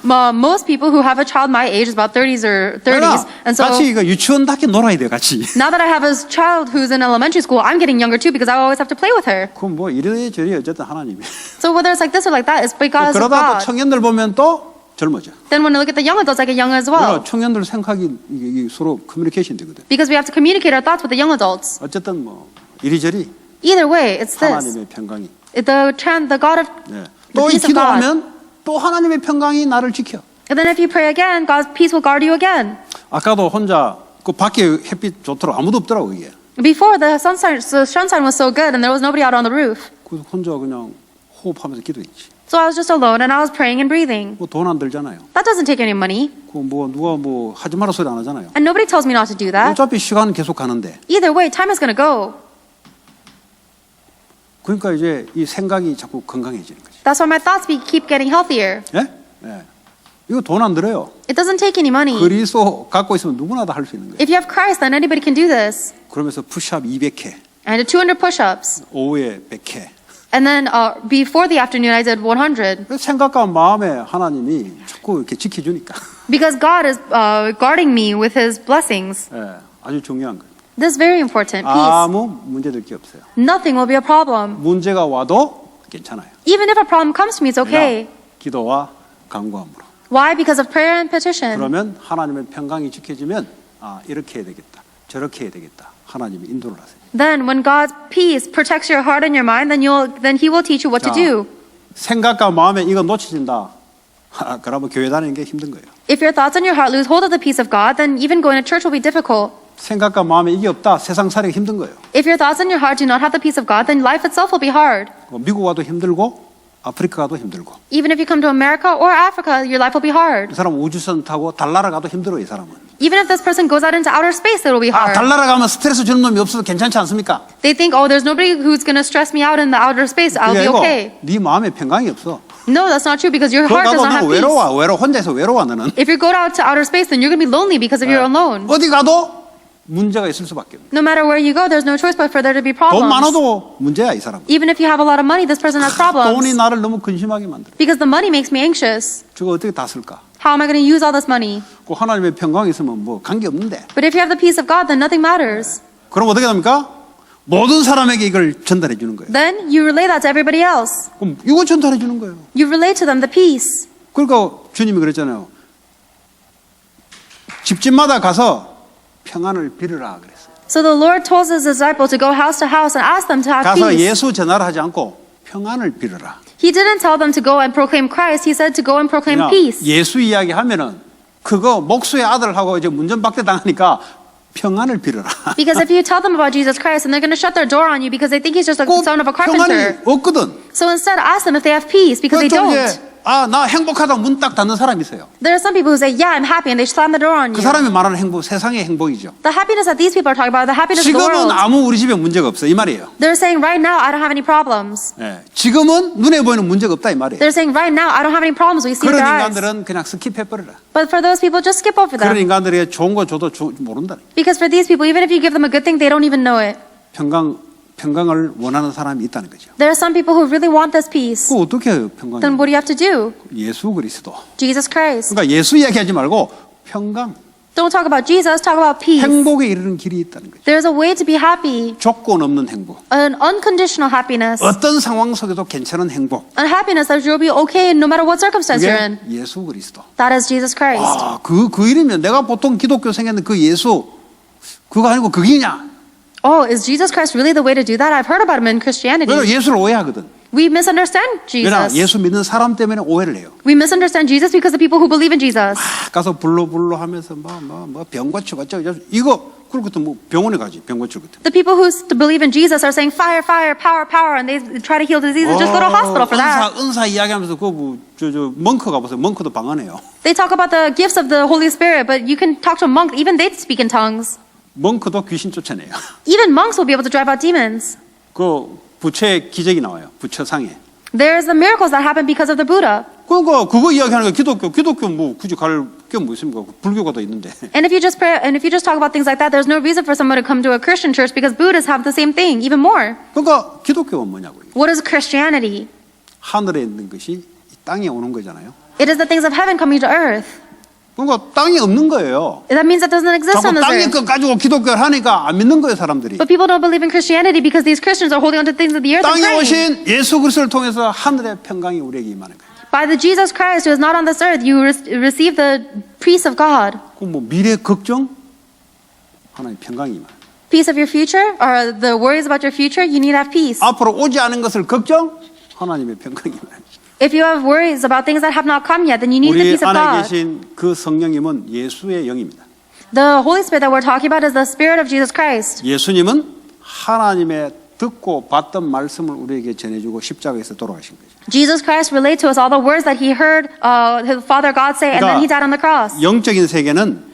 Most people who have a child my age is about 30s or 30s, and so 같이 이거 유치원답게 놀아야 돼 같이. now that I have a child who's in elementary school, I'm getting younger too because I always have to play with her. 그럼 뭐 이래저래 어쨌든 하나님이. So whether it's like this or like that, it's because of 그러다 또 God. 청년들 보면 또 젊어져. Then when I look at the young adults, I get young as well. 청년들 생각이 이게 서로 커뮤니케이션 되거든. Because we have to communicate our thoughts with the young adults. 어쨌든 뭐 이리저리 Either way, it's this. 하나님의 평강이. The God of 네. the 또 이 peace of God. 기도하면 또 하나님의 평강이 나를 지켜. And then if you pray again, God's peace will guard you again. 아까도 혼자 그 밖에 햇빛 좋더라고 아무도 없더라고 이게. Before the sunshine was so good and there was nobody out on the roof. 그 혼자 그냥 호흡하면서 기도했지. So I was just alone and I was praying and breathing. 뭐 돈 안 들잖아요. That doesn't take any money. 그 뭐 누가 뭐 하지 마라 소리 안 하잖아요. And nobody tells me not to do that. 어차피 시간은 계속 가는데. Either way, time is going to go. 그러니까 이제 이 생각이 자꾸 건강해지는 거지. That's why my thoughts keep getting healthier. 예? 예. 이거 돈 안 들어요. It doesn't take any money. 그리스도 갖고 있으면 누구나 다 할 수 있는 거예요. If you have Christ, then anybody can do this. 그러면서 푸시업 200회, I did 200 push-ups. 오후에 100회. And then before the afternoon, I did 100. 생각과 마음에 하나님이 자꾸 이렇게 지켜주니까. Because God is guarding me with His blessings. 예, 아주 중요한 거예요. This is very important. Peace. 아무 문제될 게 없어요. Nothing will be a problem. 문제가 와도 괜찮아요. Even if a problem comes to me, it's okay. 그냥 기도와 간구함으로. Why? Because of prayer and petition. 그러면 하나님의 평강이 지켜지면 아 이렇게 해야 되겠다, 저렇게 해야 되겠다. 하나님이 인도를 하세요. Then, when God's peace protects your heart and your mind, then He will teach you what to do. 생각과 마음에 이거 놓쳐진다. 그러면 교회 다니는 게 힘든 거예요. If your thoughts and your heart lose hold of the peace of God, then even going to church will be difficult. 생각과 마음에 이게 없다. 세상 살기가 힘든 거예요. If your thoughts and your heart do not have the peace of God, then life itself will be hard. 미국 와도 힘들고 아프리카 가도 힘들고 Even if you come to America or Africa, your life will be hard. 이 사람 우주선 타고 달 날아가도 힘들어 이 사람은. Even if this person goes out into outer space, it will be 아, hard. 달 날아가면 스트레스 주는 놈이 없어도 괜찮지 않습니까? They think, oh, there's nobody who's going to stress me out in the outer space. I'll 그게 be 아니고 okay. 네 마음에 평강이 없어. No, that's not true because your 그거 heart does 가도 not have 너 peace. 혼자서 외로워 너는. If you go out to outer space, then you're going to be lonely because of you're alone. 어디 가도 문제가 있을 수밖에 없어. No matter where you go, there's no choice but for there to be 돈 problems. 많아도 문제야 이 사람. Even if you have a lot of money, this person has 돈이 problems. 나를 너무 근심하게 만들어. Because the money makes me anxious. 저거 어떻게 다 쓸까? How am I going to use all this money? 그 하나님의 평강이 있으면 뭐 관계 없는데. But if you have the peace of God, then nothing matters. 그럼 어떻게 됩니까? 모든 사람에게 이걸 전달해 주는 거예요. Then you relay that to everybody else. 그럼 이거 전달해 주는 거예요. You relay to them the peace. 그러니까 주님이 그랬잖아요. 집집마다 가서 평안을 빌으라 그랬어요. So the Lord told his disciples to go house to house and ask them to have 가서 peace. 예수 전하를 하지 않고 평안을 빌으라. He didn't tell them to go and proclaim Christ. He said to go and proclaim 그냥 peace. 예수 이야기 하면은 그거 목수의 아들하고 이제 문전박대 당하니까 평안을 빌어라. Because if you tell them about Jesus Christ, and they're going to shut their door on you because they think he's just a 꼭 son of a carpenter. 평안이 없거든. So instead, ask them if they have peace because they 또 don't. 이제 나 행복하다고 문 딱 닫는 사람이 있어요. There are some people who say, yeah, I'm happy, and they slam the door on 그 you. 사람이 말하는 행복, 세상의 행복이죠. The happiness that these people are talking about, the happiness of the 지금은 world. 아무 우리 집에 문제가 없어 이 말이에요. They're saying right now, I don't have any problems. 예. 지금은 눈에 보이는 문제가 없다 이 말이에요. They're saying right now, I don't have any problems. We see 그런 their eyes. 인간들은 그냥 스킵해버려라. But for those people, just skip over 그런 them. 인간들에게 좋은 거 줘도 모른다. Because for these people, even if you give them a good thing, they don't even know it. 평강을 원하는 사람이 있다는 거죠. There are some people who really want this peace. 그 어떻게 해요, 평강이? Then what do you have to do? 예수 그리스도. Jesus Christ. 그러니까 예수 이야기하지 말고 평강, Don't talk about Jesus, talk about peace. 행복에 이르는 길이 있다는 거죠. There's a way to be happy, 조건 없는 행복. an unconditional happiness, 어떤 상황 속에도 괜찮은 행복. a happiness that you'll be okay no matter what circumstance you're 그게 in. 예수 그리스도. That is Jesus Christ. 아, 그 이름이면 내가 보통 기독교 생겼는데 그 예수 그거 아니고 그게냐? Oh, is Jesus Christ really the way to do that? I've heard about him in Christianity. 왜냐면 예수를 오해하거든. We misunderstand 왜냐 Jesus. 예수 믿는 사람 때문에 오해를 해요. We misunderstand Jesus because of people who believe in Jesus. 가서 불러 하면서 병 고치고 이거 그리고 또 뭐 병원에 가지 병 고칠 것. The people who believe in Jesus are saying fire, fire, power, power, and they try to heal diseases. Just go to a hospital for that. 은사 이야기하면서 그저 멍크 가보세요. 멍크도 방언해요. They talk about the gifts of the Holy Spirit, but you can talk to a monk. Even they speak in tongues. 멍크도 귀신 쫓아내요. Even monks will be able to drive out demons. 그 부처의 기적이 나와요. 부처상에. There's the miracles that happen because of the Buddha. 그러니까 그거 이야기하는 거 기독교 뭐 굳이 갈 게 뭐 있습니까? 불교가 더 있는데. And if you just pray, and if you just talk about things like that, there's no reason for someone to come to a Christian church because Buddhists have the same thing, even more. 그러니까 기독교가 뭐냐고요? What is Christianity? 하늘에 있는 것이 이 땅에 오는 거잖아요. It is the things of heaven coming to earth. 그러니까 땅이 없는 거예요. That means that doesn't exist 자꾸 on this 땅의 earth. 것 가지고 기독교를 하니까 안 믿는 거예요, 사람들이. But people don't believe in Christianity because these Christians are holding on to things of the earth and 땅에 praying. 오신 예수 그리스도를 통해서 하늘의 평강이 우리에게 임하는 거예요. By the Jesus Christ who is not on this earth, you receive the peace of God. 그 뭐 미래 걱정 하나님 평강이 임하는. Peace of your future, or the worries about your future, you need to have peace. 앞으로 오지 않은 것을 걱정 하나님의 평강이 임하는. If you have worries about things that have not come yet, then you need the 우리 peace of 안에 God. 계신 그 성령님은 예수의 영입니다. The Holy Spirit that we're talking about is the Spirit of Jesus Christ. 예수님은 하나님의 듣고 받던 말씀을 우리에게 전해주고 십자가에서 돌아가신 거죠. Jesus Christ relayed to us all the words that he heard his Father God say, and then he died on the cross. 영적인 세계는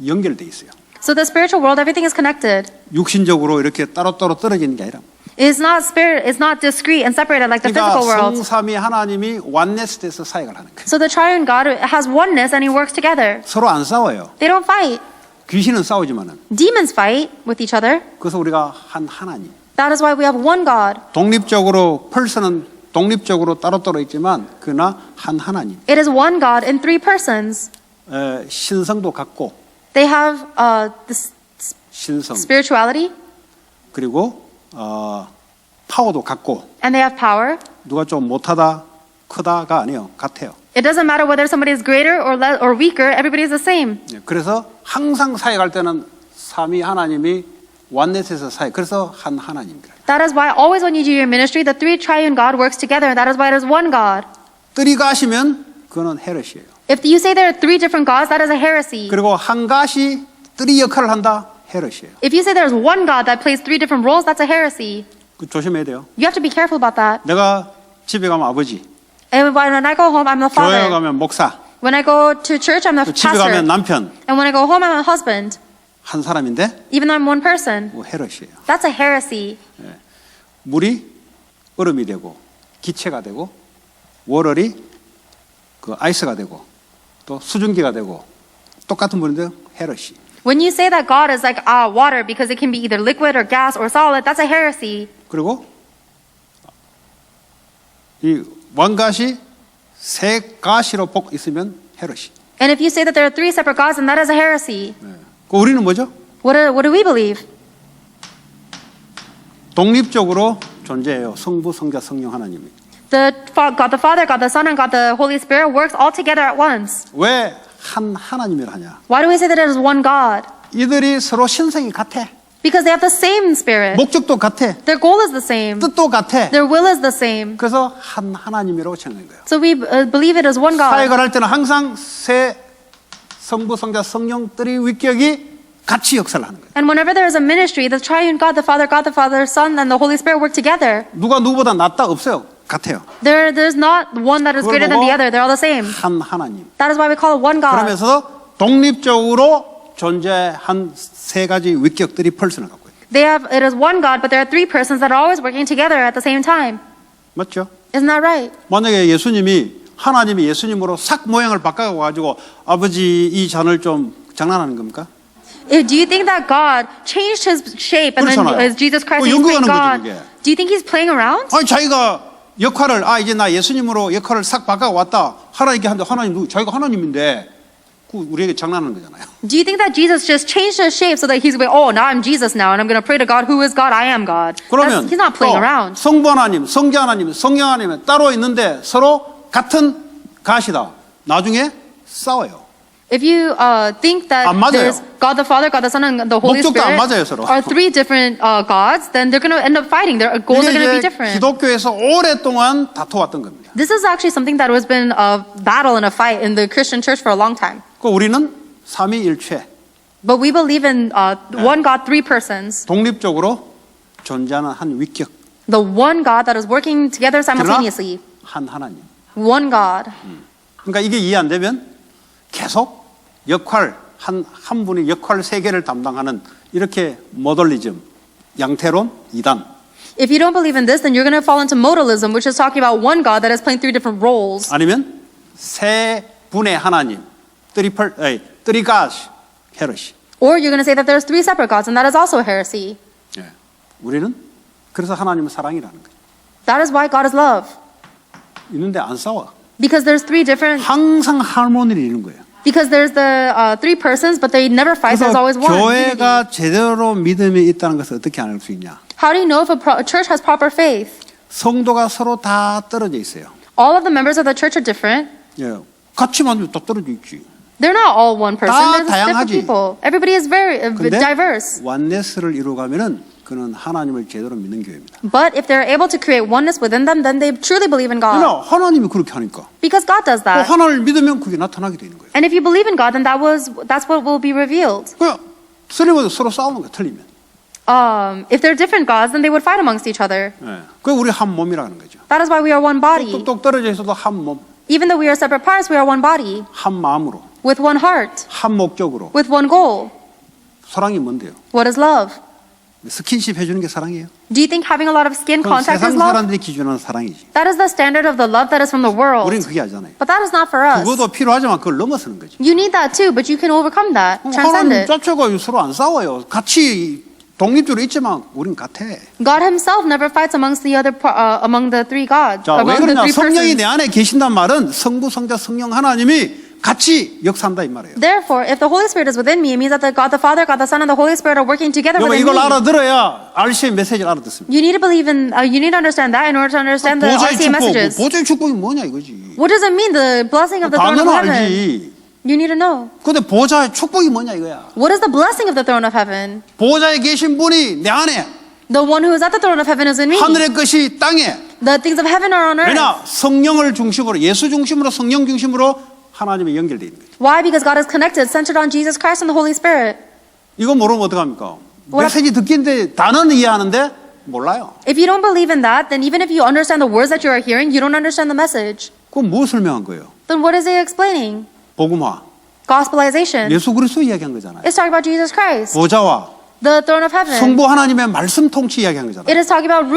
연결돼 있어요. So the spiritual world, everything is connected. 육신적으로 이렇게 따로따로 떨어지는 게 아니라. It's not spirit. It's not discrete and separated like the 그러니까 physical world. 성삼위 하나님이 원네스돼서 사역을 하는 거예요. So the triune God has oneness and he works together. 서로 안 싸워요. They don't fight. 귀신은 싸우지만은. Demons fight with each other. 그래서 우리가 한 하나님. That is why we have one God. 독립적으로 펄스는 독립적으로 따로따로 있지만 그러나 한 하나님. It is one God in three persons. 신성도 같고. They have this 신성. spirituality. 그리고 파워도 같고. And they have power. 누가 좀 못하다 크다가 아니에요. 같아요. It doesn't matter whether somebody is greater or weaker. Everybody is the same. 그래서 항상 사역할 때는 삼위 하나님이 원넷에서 사역. 그래서 한 하나님입니다. That is why always when you do your ministry, the three triune God works together. That is why it is one God. 뜰이 가시면 그거는 헤르시예요. If you say there are three different gods, that is a heresy. 그리고 한 가시 뜰이 역할을 한다. 헤르시예요. If you say there is one God that plays three different roles, that's a heresy. 그 조심해야 돼요. You have to be careful about that. 내가 집에 가면 아버지, And when I go home, I'm the 교회 father. 가면 목사, When I go to church, I'm the 또 집에 pastor. 가면 남편 And when I go home, I'm a husband. 한 사람인데 Even though I'm one person. 뭐 헤르시예요. That's a heresy. 물이 얼음이 되고 기체가 되고 월월이 그 아이스가 되고 또 수증기가 되고 똑같은 분인데 헤르시. When you say that God is like water because it can be either liquid or gas or solid, that's a heresy. 그리고 이 왕가시 세 가시로 복 있으면 헤르시. And if you say that there are three separate gods, then that is a heresy. 그 우리는 뭐죠? What do we believe? 독립적으로 존재해요. 성부, 성자, 성령 하나님이. God the Father, God the Son, and God the Holy Spirit works all together at once. 왜 한 하나님이라 하냐? Why do we say that it is one God? 이들이 서로 신성이 같아. Because they have the same spirit. 목적도 같아. Their goal is the same. 뜻도 같아. Their will is the same. 그래서 한 하나님이라고称한 거예요. So we believe it is one God. 사역을 할 때는 항상 세 성부, 성자, 성령들이 위격이 같이 역사를 하는 거예요. And whenever there is a ministry, the triune God, the Father, Son, and the Holy Spirit work together. 누가 누구보다 낫다 없어요. 같아요. There's not one that is greater than the other. They're all the same. 한 하나님. That is why we call it one God. 그러면서 독립적으로 존재한 세 가지 위격들이 펄슨을 갖고 있어요. It is one God, but there are three persons that are always working together at the same time. 맞죠? Isn't that right? 만약에 하나님이 예수님으로 싹 모양을 바꿔가지고 아버지 이 잔을 좀 장난하는 겁니까? Do you think that God changed his shape and then 그렇잖아요. is Jesus Christ 뭐 he's playing 연극하는 God? 거죠, 그게. Do you think he's playing around? 아니 자기가 역할을 이제 나 예수님으로 역할을 싹 바꿔 왔다. 하나님께 한데 하나님 자기가 하나님인데 우리에게 장난하는 거잖아요. Do you think that Jesus just changed his shape so that he's like, oh, now I'm Jesus now, and I'm going to pray to God who is God, I am God? 그러면 He's not playing around. 성부 하나님, 성자 하나님, 성령 하나님 따로 있는데 서로 같은 가시다. 나중에 싸워요. If you think that 안 맞아요. there's God the Father, God the Son, and the Holy 목적도 안 Spirit 맞아요, 서로. are three different gods, then they're going to end up fighting. Their goals are going to be 이게 different. 기독교에서 오랫동안 다퉈왔던 겁니다. This is actually something that has been a battle and a fight in the Christian church for a long time. 그 우리는 삼위일체 But we believe in one God, three persons, 독립적으로 존재하는 한 위격, the one God that is working together 그러나 simultaneously. 한 하나님. One God. 그러니까 이게 이해 안 되면 계속 역할 한 분이 역할 세 개를 담당하는 이렇게 모델리즘, 양태론, 이단. If you don't believe in this, then you're going to fall into modalism, which is talking about one God that is playing three different roles. 아니면 세 분의 하나님, 트리가시, 헤르시. Or you're going to say that there's three separate gods, and that is also heresy. 예. 우리는 그래서 하나님은 사랑이라는 거예요. That is why God is love. 있는데 안 싸워. Because there's three different, 항상 하모니를 이루는 거예요. because there's the three persons, but they never fight, there's 그래서 always one. unity. 교회가 제대로 믿음이 있다는 것을 어떻게 알 수 있냐? How do you know if a church has proper faith? 성도가 서로 다 떨어져 있어요. All of the members of the church are different. 예. 같이 만나면 다 떨어져 있지. They're not all one person. 다 There's different 다양하지. people. Everybody is very 근데 diverse. 완네스를 이루가면은 그는 하나님을 제대로 믿는 교회입니다. But if they're able to create oneness within them, then they truly believe in God. 그러나 하나님이 그렇게 하니까 Because God does 또 that. 하나님을 믿으면 그게 나타나게 되는 거예요. And if you believe in God, then that's what will be revealed. 그냥 틀리면 서로 싸우는 거야. 틀리면. If they're different gods, then they would fight amongst each other. 예. 그 우리 한 몸이라는 거죠. That is why we are one body. 뚝뚝 떨어져 있어도 한 몸, Even though we are separate parts, we are one body, 한 마음으로, with one heart, 한 목적으로. with one goal. 사랑이 뭔데요? What is love? 스킨십 해주는 게 사랑이에요. Do you think having a lot of skin 그건 contact is 세상 love? 사람들이 기준하는 사랑이지. That is the standard of the love that is from the world. 우리는 그게 아니잖아요. But that is not for us. 그것도 필요하지만 그걸 넘어서는 거지. You need that too, but you can overcome that, transcend 하나님 it. 자체가 서로 안 싸워요. 같이 독립적으로 있지만 우린 같아. God Himself never fights amongst the other among the three gods, 자, 왜 among the 그러냐? three 성령이 persons. 내 안에 계신단 말은 성부, 성자, 성령 하나님이 같이 역사한다 이 말이에요. Therefore, if the Holy Spirit is within me, it means that the God the Father, God the Son, and the Holy Spirit are working together 여러분 within 이걸 me. 알아들어야 RC의 메시지를 알아듣습니다. You need to believe in, you need to understand that in order to understand the 보좌의 RCA 축복, messages. 보좌의 축복이 뭐냐 이거지. What does it mean, the blessing of the throne of 당연히 heaven? 알지. You need to know. 근데 보좌의 축복이 뭐냐 이거야. What is the blessing of the throne of heaven? 보좌에 계신 분이 내 안에, The one who is at the throne of heaven is in me. 하늘의 것이 땅에. The things of heaven are on earth. 왜냐? 성령을 중심으로, 예수 중심으로, 성령 중심으로 하나님이 연결되어 있는 거예요. Why? Because God is connected, centered on Jesus Christ and the Holy Spirit. 이거 모르면 어떡합니까? What- 메시지 듣긴데 단어는 이해하는데 몰라요. If you don't believe in that, then even if you understand the words that you are hearing, you don't understand the message. 그건 뭐 설명한 거예요? Then what is it explaining? 복음화. Gospelization. 예수 그리스도 이야기한 거잖아요. It's talking about Jesus Christ, 보좌와 the throne of heaven. 성부 하나님의 말씀 통치 이야기한 It 거잖아요. is talking about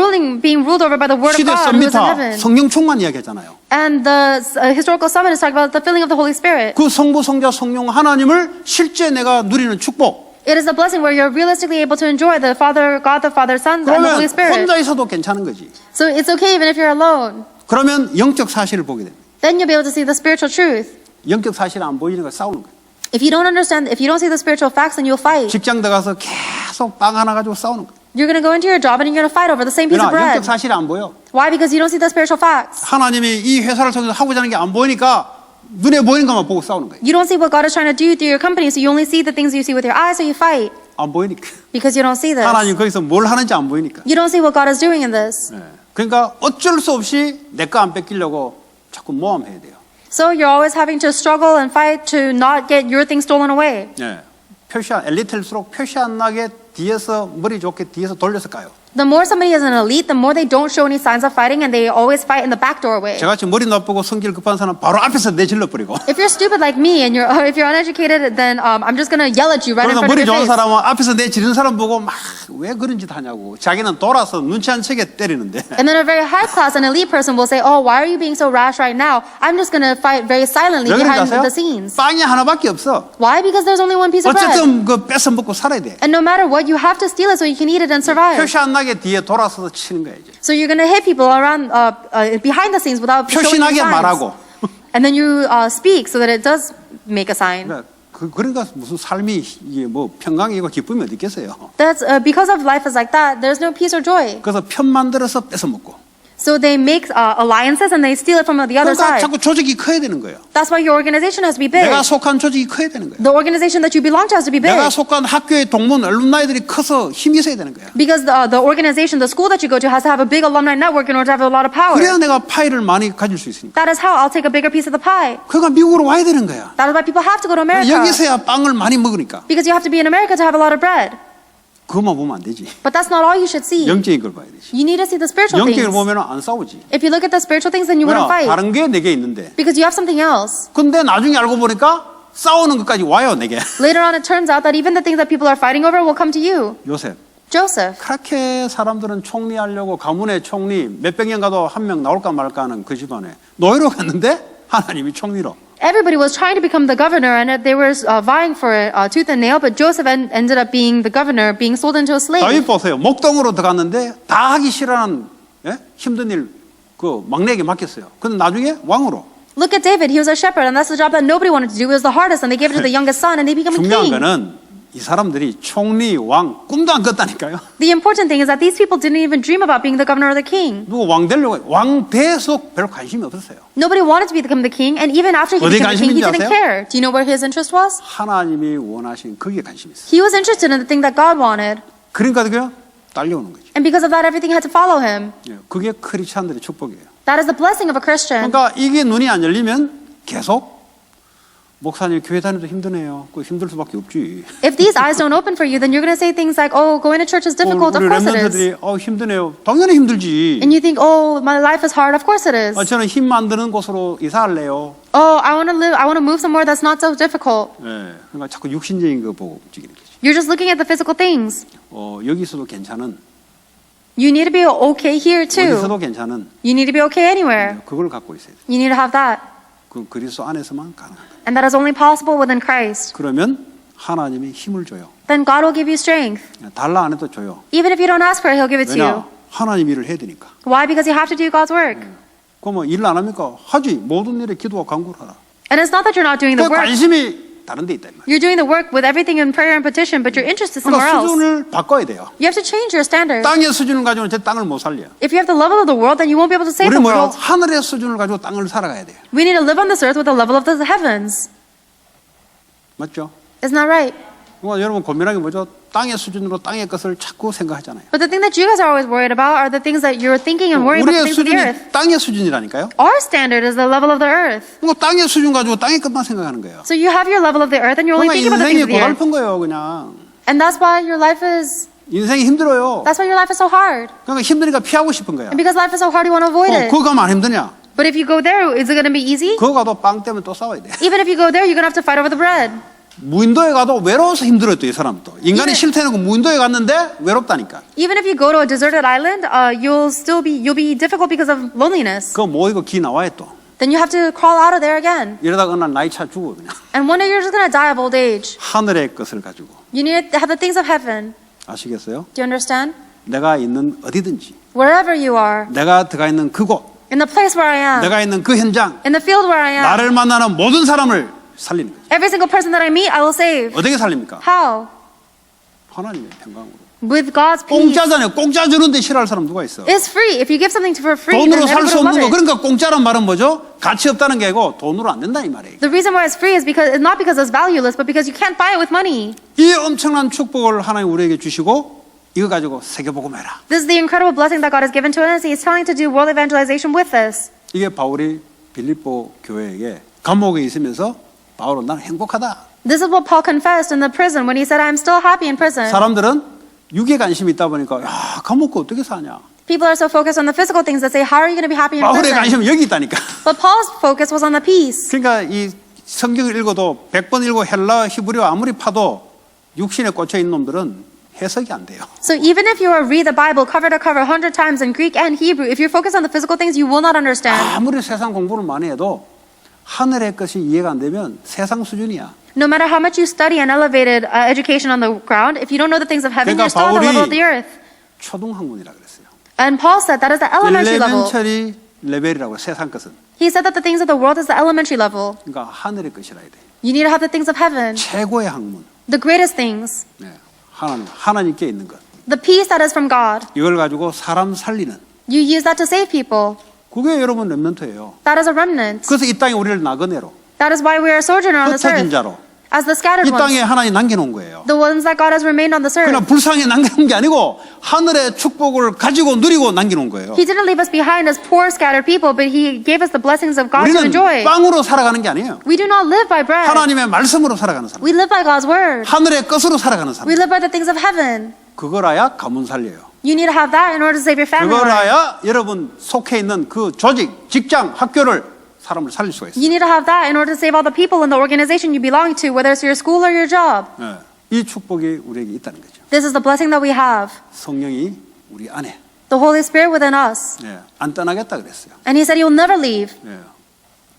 being ruled over by the word of 시대 God who is in 썸미터 heaven. 성령 충만 이야기했잖아요. And the historical summit is talking about the filling of the Holy Spirit. 그 성부, 성자, 성령 하나님을 실제 내가 누리는 축복. It is a blessing where you're realistically able to enjoy the Father, God the Father, Son, and the 그러면 Holy Spirit. 혼자 있어도 괜찮은 거지. So it's okay even if you're alone. 그러면 영적 사실을 보게 됩니다. Then you'll be able to see the spiritual truth. 영적 사실이 안 보이는 걸 싸우는 거예요. If you don't see the spiritual facts, then you'll fight. 직장 들어가서 계속 빵 하나 가지고 싸우는 거예요. You're going to go into your job and you're going to fight over the same piece of 왜냐? bread. 영적 사실이 안 보여. Why? Because you don't see the spiritual facts. 하나님이 이 회사를 통해서 하고자 하는 게 안 보이니까 눈에 보이는 것만 보고 싸우는 거예요. You don't see what God is trying to do through your company, so you only see the things you see with your eyes, so you fight. 안 보이니까. Because you don't see this. 하나님 거기서 뭘 하는지 안 보이니까. You don't see what God is doing in this. 예. 그러니까 어쩔 수 없이 내 거 안 뺏기려고 자꾸 모함해야 돼요. So you're always having to struggle and fight to not get your things stolen away. 예. 엘리트일수록 표시 안 나게 뒤에서 머리 좋게 뒤에서 돌려서 가요. The more somebody is an elite, the more they don't show any signs of fighting, and they always fight in the back doorway. 저같이 머리 나쁘고 성질 급한 사람 바로 앞에서 내질러 버리고. If you're stupid like me and if you're uneducated, then I'm just gonna yell at you right in 그래서 front of 머리 your 좋은 face. 사람은 앞에서 내지르는 사람 보고 막 왜 그런 짓 하냐고. 자기는 돌아서 눈치 안 채게 때리는데. And then a very high class and elite person will say, "Oh, why are you being so rash right now? I'm just gonna fight very silently 왜 그런지 behind 아세요? the scenes." 빵이 하나밖에 없어. Why? Because there's only one piece of bread. 어쨌든 그 뺏어 먹고 살아야 돼. And no matter what, you have to steal it so you can eat it and survive. 표시 안 나게 뒤에 돌아서서 치는 거야 이제. So you're gonna hit people around behind the scenes without showing 표시나게 signs. 말하고. And then you speak so that it does make a sign. 그러니까 무슨 삶이 이게 뭐 평강이고 기쁨이 어디 있겠어요. That's because of life is like that. There's no peace or joy. 그래서 편 만들어서 뺏어 먹고. So they make alliances and they steal it from the other 그러니까 side. 자꾸 조직이 커야 되는 거예요. That's why your organization has to be big. 내가 속한 조직이 커야 되는 거예요. The organization that you belong to has to be big. 내가 속한 학교의 동문 알룸나이들이 커서 힘이 있어야 되는 거야. Because the organization, the school that you go to has to have a big alumni network in order to have a lot of power. 그래야 내가 파이를 많이 가질 수 있으니까. That is how I'll take a bigger piece of the pie. 그러니까 미국으로 와야 되는 거야. That is why people have to go to America. 여기서야 빵을 많이 먹으니까. Because you have to be in America to have a lot of bread. 그것만 보면 안 되지. But that's not all you should see. 영적인 걸 봐야 되지. You need to see the spiritual 영적을 things. 보면 안 싸우지. If you look at the spiritual things, then you wouldn't 왜냐? fight. 다른 게 내게 있는데. Because you have something else. 근데 나중에 알고 보니까 싸우는 것까지 와요, 내게. Later on, it turns out that even the things that people are fighting over will come to you. 요셉. Joseph. 그렇게 사람들은 총리하려고 가문의 총리 몇백 년 가도 한 명 나올까 말까 하는 그 집안에 노예로 갔는데 하나님이 총리로. Everybody was trying to become the governor, and they were vying for it tooth and nail. But Joseph ended up being the governor, being sold into a slave. 다윗 보세요. 목동으로 들어갔는데 다 하기 싫어하는 힘든 일 그 막내에게 맡겼어요. 근데 나중에 왕으로. Look at David. He was a shepherd, and that's the job that nobody wanted to do. It was the hardest, and they gave it to the youngest son, and they became a 중요한 king. 거는 이 사람들이 총리, 왕 꿈도 안 꿨다니까요. The important thing is that these people didn't even dream about being the governor or the king. 누구 왕 되려고 왕 대속 별로 관심이 없었어요. Nobody wanted to become the king, and even after he 어디 became the king, he 관심인지 didn't 아세요? care. Do you know where his interest was? 하나님이 원하신 거기에 관심이 있어요. He was interested in the thing that God wanted, 그러니까 그게 딸려오는 거죠. and because of that, everything had to follow him. 그게 크리스찬들의 축복이에요. That is the blessing of a Christian. 그러니까 이게 눈이 안 열리면 계속 목사님 교회 다니도 힘드네요. 그 힘들 수밖에 없지. If these eyes don't open for you, then you're going to say things like, "Oh, going to church is difficult." Of 우리 course it is. 렘넌트들이 힘드네요. 당연히 힘들지. And you think, "Oh, my life is hard." Of course it is. 저는 힘 만드는 곳으로 이사할래요. Oh, I want to move somewhere that's not so difficult. 그러니까 자꾸 육신적인 거 보고 움직이는 거지. You're just looking at the physical things. 여기서도 괜찮은, You need to be okay here too. 어디서도 괜찮은 You need to be okay anywhere. 그걸 갖고 있어야 돼. You need to have that. 그 그리스도 안에서만 가능하다. And that is only possible within Christ. 그러면 하나님이 힘을 줘요. Then God will give you strength. 달라 안 해도 줘요. Even if you don't ask for it, He'll give it to you. 왜냐? 하나님 일을 해야 되니까. Why? Because you have to do God's work. 그럼 일 안 합니까? 하지. 모든 일에 기도와 간구를 하라. And it's not that you're not doing the 그 work. 관심이 다른 데 있다 이 말이야. You're doing the work with everything in prayer and petition, but your interest is somewhere 그러니까 else. 수준을 바꿔야 돼요. You have to change your standards. 땅의 수준을 가지고는 제 땅을 못 살려. If you have the level of the world, then you won't be able to save 우리 the 뭐요? world. 하늘의 수준을 가지고 땅을 살아가야 돼요. We need to live on this earth with the level of the heavens. 맞죠? Isn't that right? 여러분 고민하는 게 뭐죠? 땅의 수준으로 땅의 것을 자꾸 생각하잖아요. But the thing that you guys are always worried about are the things that you're thinking and worrying about 우리의 the things of the earth. 수준이 땅의 수준이라니까요. Our standard is the level of the earth. 땅의 수준 가지고 땅의 것만 생각하는 거예요. So you have your level of the earth and you're only 그러니까 thinking about the things 인생이 of the earth. 고달픈 거예요, 그냥. And that's why your life is, 인생이 힘들어요. that's why your life is so hard. 그러니까 힘드니까 피하고 싶은 거야. And because life is so hard, you want to avoid it. 그거 가면 안 힘드냐? But if you go there, is it going to be easy? 그거 가도 빵 때문에 또 싸워야 돼. Even if you go there, you're going to have to fight over the bread. 무인도에 가도 외로워서 힘들어요, 또 이 사람도. 인간이 이게- 싫다는 거 무인도에 갔는데 외롭다니까. Even if you go to a deserted island, you'll be difficult because of loneliness. 그거 모이고 기 나와야 또. Then you have to crawl out of there again. 이러다가 어느 날 나이 차 죽어 그냥. And one day you're just going to die of old age. 하늘의 것을 가지고. You need to have the things of heaven. 아시겠어요? Do you understand? 내가 있는 어디든지, Wherever you are, 내가 들어가 있는 그곳, in the place where I am, 내가 있는 그 현장, in the field where I am, 나를 만나는 모든 사람을 살리는 거죠. every single person that I meet, I will save. 어떻게 살립니까? How? 하나님의 평강으로. With God's peace. 공짜잖아요. 공짜 주는데 싫어할 사람 누가 있어? It's free. If you give something for free, then 돈으로 살 everybody 수 will 없는 거. love it. 그러니까 공짜란 말은 뭐죠? 가치 없다는 게 아니고 돈으로 안 된다 이 말이에요. The reason why it's free is because it's not because it's valueless, but because you can't buy it with money. 이 엄청난 축복을 하나님 우리에게 주시고 이거 가지고 세계복음해라. This is the incredible blessing that God has given to us. He's telling to do world evangelization with us. 이게 바울이 빌립보 교회에게 감옥에 있으면서 바울은 난 행복하다. This is what Paul confessed in the prison when he said, "I'm still happy in prison." 사람들은 육에 관심이 있다 보니까 야 감옥 어떻게 사냐. People are so focused on the physical things that say, "How are you going to be happy in 바울의 prison?" 관심은 여기 있다니까. But Paul's focus was on the peace. 그러니까 이 성경을 읽어도 100번 읽고 헬라 히브리어 아무리 파도 육신에 꽂혀 있는 놈들은 해석이 안 돼요. So even if you read the Bible cover to cover 100 times in Greek and Hebrew, if you're focused on the physical things, you will not understand. 아무리 세상 공부를 많이 해도 하늘의 것이 이해가 안 되면 세상 수준이야. No matter how much you study an elevated education on the ground, if you don't know the things of heaven, 그러니까 you're still at the level of the earth. 초등학문이라 그랬어요. And Paul said that is the elementary level. 엘레멘터리 레벨이라고 세상 것은. He said that the things of the world is the elementary level. 그러니까 하늘의 것이라 해야 돼. You need to have the things of heaven, 최고의 학문. the greatest things, 네. 하나님께 있는 것. the peace that is from God. 이걸 가지고 사람 살리는. You use that to save people. 그게 여러분 렘넌트예요. That is a remnant. 그래서 이 땅에 우리를 나그네로, That is why we are a sojourner on this 흩어진 earth, 자로 as the scattered 이 땅에 ones, 하나님 남겨놓은 거예요. the ones that God has remained on this 그러나 earth. 불쌍히 남겨놓은 게 아니고 하늘의 축복을 가지고 누리고 남겨놓은 거예요. He didn't leave us behind as poor, scattered people, but He gave us the blessings of God to 우리는 enjoy. 빵으로 살아가는 게 아니에요. We do not live by bread. 하나님의 말씀으로 살아가는 사람. We live by God's word. 하늘의 것으로 살아가는 사람. We live by the things of heaven. 그거라야 가문 살려요. You need to have that in order to save your family life. 그거라야 여러분 속해 있는 그 조직, 직장, 학교를 사람을 살릴 수가 있어요. You need to have that in order to save all the people in the organization you belong to, whether it's your school or your job. 예. 이 축복이 우리에게 있다는 거죠. This is the blessing that we have. 성령이 우리 안에 The Holy Spirit within us. 예. 안 떠나겠다 그랬어요. And He said He will never leave. 예.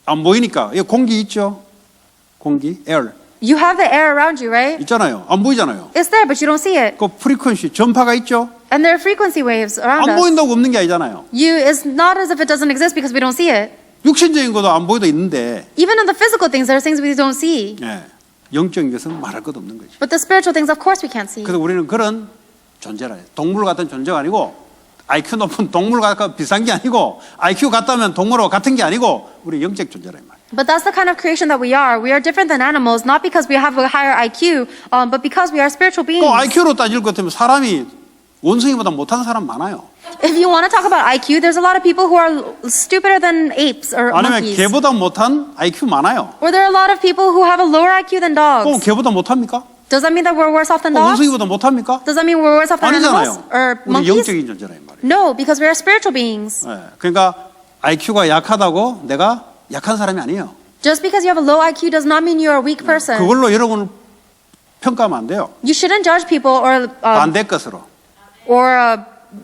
안 보이니까 이 공기 있죠? 공기, 에어 You have the air around you, right? 있잖아요. 안 보이잖아요. It's there, but you don't see it. 그 프리퀀시 전파가 있죠? And there are frequency waves around 안 us. 보인다고 없는 게 아니잖아요. It's not as if it doesn't exist because we don't see it. 육신적인 것도 안 보여도 있는데 Even in the physical things, there are things we don't see. 예. 영적인 것은 말할 것도 없는 거죠. But the spiritual things, of course, we can't see. 그래서 우리는 그런 존재라 해요. 동물 같은 존재가 아니고 IQ 높은 동물과 비슷한 게 아니고 IQ 같다면 동물하고 같은 게 아니고 우리 영적 존재라 이 말이에요. But that's the kind of creation that we are. We are different than animals, not because we have a higher IQ, but because we are spiritual beings. 또 IQ로 따질 것 같으면 사람이 원숭이보다 못하는 사람 많아요. If you want to talk about IQ, there's a lot of people who are stupider than apes or 아니면 monkeys. 개보다 못한 IQ 많아요. Or there are a lot of people who have a lower IQ than 그럼 dogs. 개보다 못합니까? Does that mean that we're worse off than dogs? 원숭이보다 못합니까? Does that mean we're worse off than animals 아니잖아요. or 우리 monkeys? 영적인 존재라 이 말이에요. No, because we are spiritual beings. 예. 그러니까 IQ가 약하다고 내가 약한 사람이 아니에요. Just because you have a low IQ does not mean you're a weak person. 그걸로 여러분을 평가하면 안 돼요. You shouldn't judge people 반대 것으로.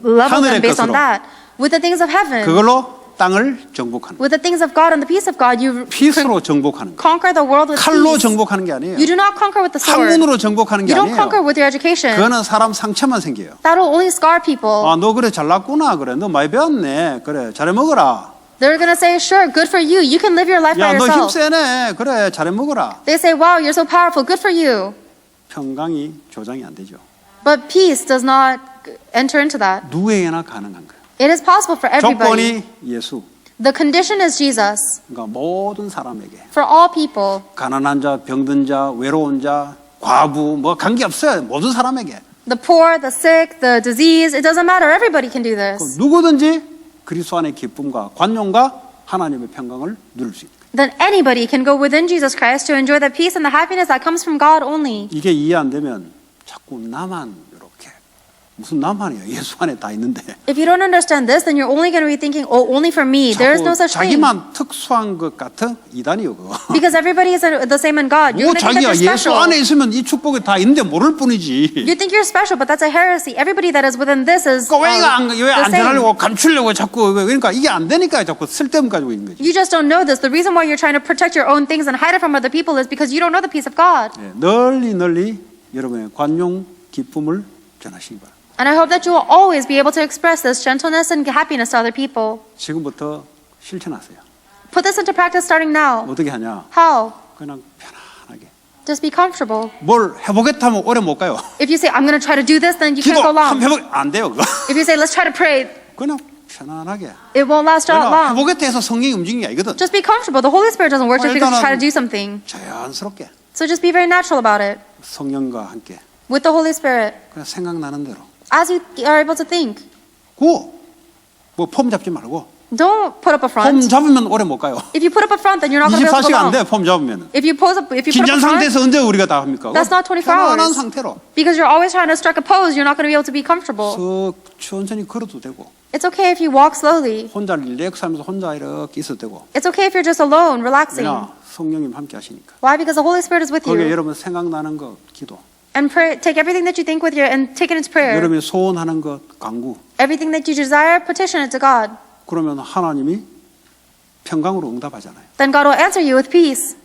level them 하늘의 based on 것으로. that. With the things of heaven, 그걸로 땅을 정복하는 거예요. with the things of God and the peace of God, you 피스로 정복하는 거예요. conquer the world with 칼로 peace. 정복하는 게 아니에요. You do not conquer with the sword. 학문으로 정복하는 게 You don't conquer 아니에요. with your education. 그거는 사람 상처만 생겨요. That will only scar people. 아, 너 그래 잘났구나. 그래. 너 많이 배웠네. 그래. 잘해 먹어라. They're going to say, sure, good for you. You can live your life by 야, 너 yourself. 힘세네. 그래. 잘해 먹어라. They say, wow, you're so powerful. Good for you. 평강이 조장이 안 되죠. But peace does not enter into that. 누구에게나 가능한 거예요. It is possible for everybody. 조건이 예수. The condition is Jesus 그러니까 모든 사람에게 for all people. 가난한 자, 병든 자, 외로운 자, 과부 뭐 관계없어요. 모든 사람에게. The poor, the sick, the disease, it doesn't matter. Everybody can do this. 누구든지 그리스도 안의 기쁨과 관용과 하나님의 평강을 누릴 수 있다. Then anybody can go within Jesus Christ to enjoy the peace and the happiness that comes from God only. 이게 이해 안 되면 자꾸 나만 이렇게 무슨 나만이야. 예수 안에 다 있는데. If you don't understand this, then you're only going to be thinking, oh, only for me. There is no 자꾸 such thing. 자기만 특수한 것 같은 이단이요 그거. Because everybody is the same in God. You're 뭐 going to think 자기야 that you're 예수 special. 안에 있으면 이 축복이 다 있는데 모를 뿐이지. You think you're special, but that's a heresy. Everybody that is within this is 왜안 the 왜안 same. 전하려고 감추려고 자꾸 그러니까 이게 안 되니까 자꾸 쓸데없는 가지고 있는 거지. You just don't know this. The reason why you're trying to protect your own things and hide it from other people is because you don't know the peace of God. 예, 널리 여러분의 관용 기쁨을 전하시기 바랍니다. And I hope that you will always be able to express this gentleness and happiness to other people. 지금부터 실천하세요. Put this into practice starting now. 어떻게 하냐? How? 그냥 편안하게. Just be comfortable. 뭘 해보겠다 하면 오래 못 가요. If you say, I'm going to try to do this, then you can't 기도 go 한번 long. 해보 안 돼요 그거. If you say, let's try to pray, 그냥 편안하게. it won't last 그냥 out long. 해보겠다 해서 성령이 움직이는 게 아니거든. Just be comfortable. The Holy Spirit doesn't work just because you try to 일단은 do something. 자연스럽게 So just be very natural about it. 성령과 함께 With the Holy Spirit. 그냥 생각나는 대로. As you are able to think. 뭐폼 잡지 말고. Don't put up a 폼 front. 잡으면 오래 못 가요. If you put up a front, then you're not going to be able to 24시간 안 go 돼. long. 폼 잡으면. If you put up 긴장 a front, 상태에서 언제 우리가 다 합니까? That's not 24 편안한 hours. 상태로 because you're always trying to strike a pose, you're not going to be able to be comfortable. 서 천천히 걸어도 되고 It's okay if you walk slowly. 혼자 릴렉스하면서 혼자 이렇게 있어도 되고. It's okay if you're just alone, relaxing. 왜냐? 성령님 함께 하시니까. Why? Because the Holy Spirit is with 거기에 you. 여러분 생각나는 것 기도. And pray, take everything that you think with you and take it into prayer. 여러분이 소원하는 것 간구. Everything that you desire, petition it to God. 그러면 하나님이 평강으로 응답하잖아요. Then God will answer you with peace.